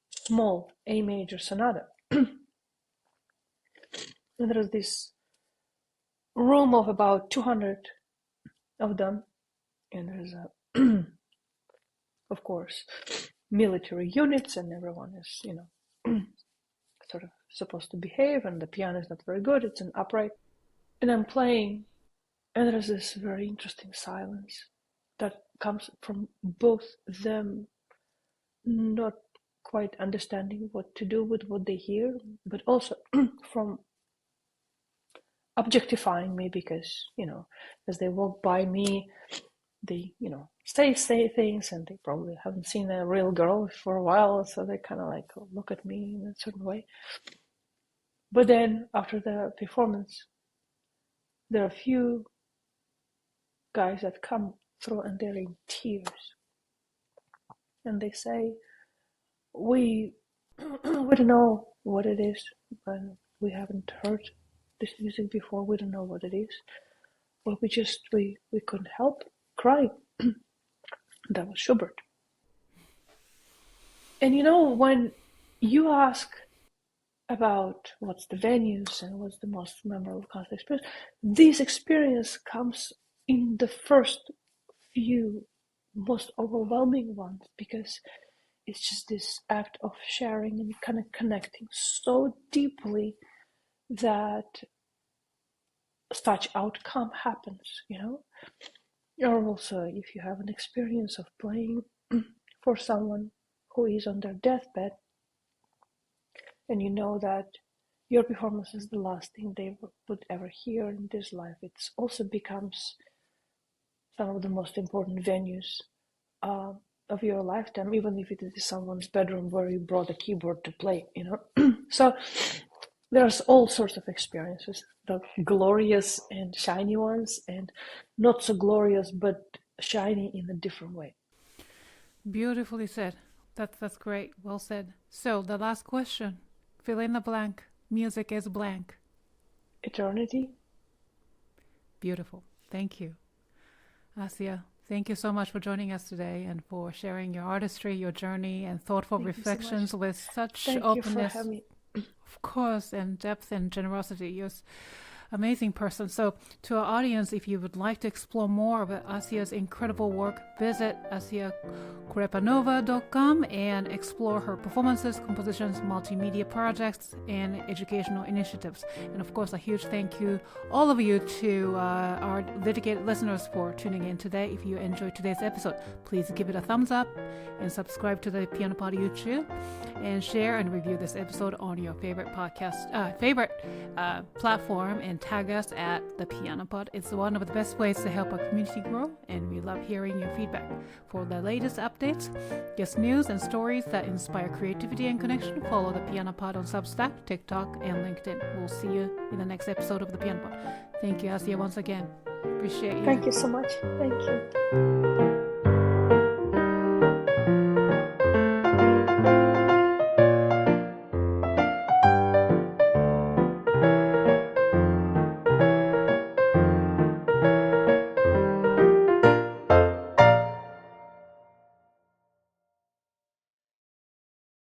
small A major sonata. And there was this room of about 200 of them, and there's of course, military units, and everyone is, sort of supposed to behave, and the piano is not very good, it's an upright. And I'm playing, and there's this very interesting silence that comes from both them not quite understanding what to do with what they hear, but also from objectifying me, because, as they walk by me, they, say things, and they probably haven't seen a real girl for a while, so they kind of like look at me in a certain way. But then after the performance, there are a few guys that come through and they're in tears, and they say, we don't know what it is, but we haven't heard this music before, we don't know what it is, but we couldn't help crying. That was Schubert. And when you ask about what's the venues and what's the most memorable concert experience, this experience comes in the first few most overwhelming ones, because it's just this act of sharing and kind of connecting so deeply that such outcome happens, Or also if you have an experience of playing for someone who is on their deathbed, and you know that your performance is the last thing they would ever hear in this life, it also becomes some of the most important venues of your lifetime, even if it is someone's bedroom where you brought a keyboard to play, So there's all sorts of experiences, the glorious and shiny ones, and not so glorious but shiny in a different way. Beautifully said. That's great. Well said. So the last question. Fill in the blank. Music is blank. Eternity. Beautiful. Thank you. Asiya, thank you so much for joining us today and for sharing your artistry, your journey, and thoughtful reflections with such openness. Thank you for having me. Of course, and depth and generosity. You're an amazing person. So to our audience, if you would like to explore more about Asiya's incredible work, visit asiyakorepanova.com and explore her performances, compositions, multimedia projects, and educational initiatives. And of course, a huge thank you, all of you, to our dedicated listeners for tuning in today. If you enjoyed today's episode, please give it a thumbs up and subscribe to the Piano Pod YouTube, and share and review this episode on your favorite platform, and tag us at the Piano Pod. It's one of the best ways to help our community grow, and we love hearing your feedback. For the latest updates, guest news, and stories that inspire creativity and connection, follow the Piano Pod on Substack, TikTok, and LinkedIn. We'll see you in the next episode of the Piano Pod. Thank you, Asiya, once again. Appreciate you. Thank you so much. Thank you.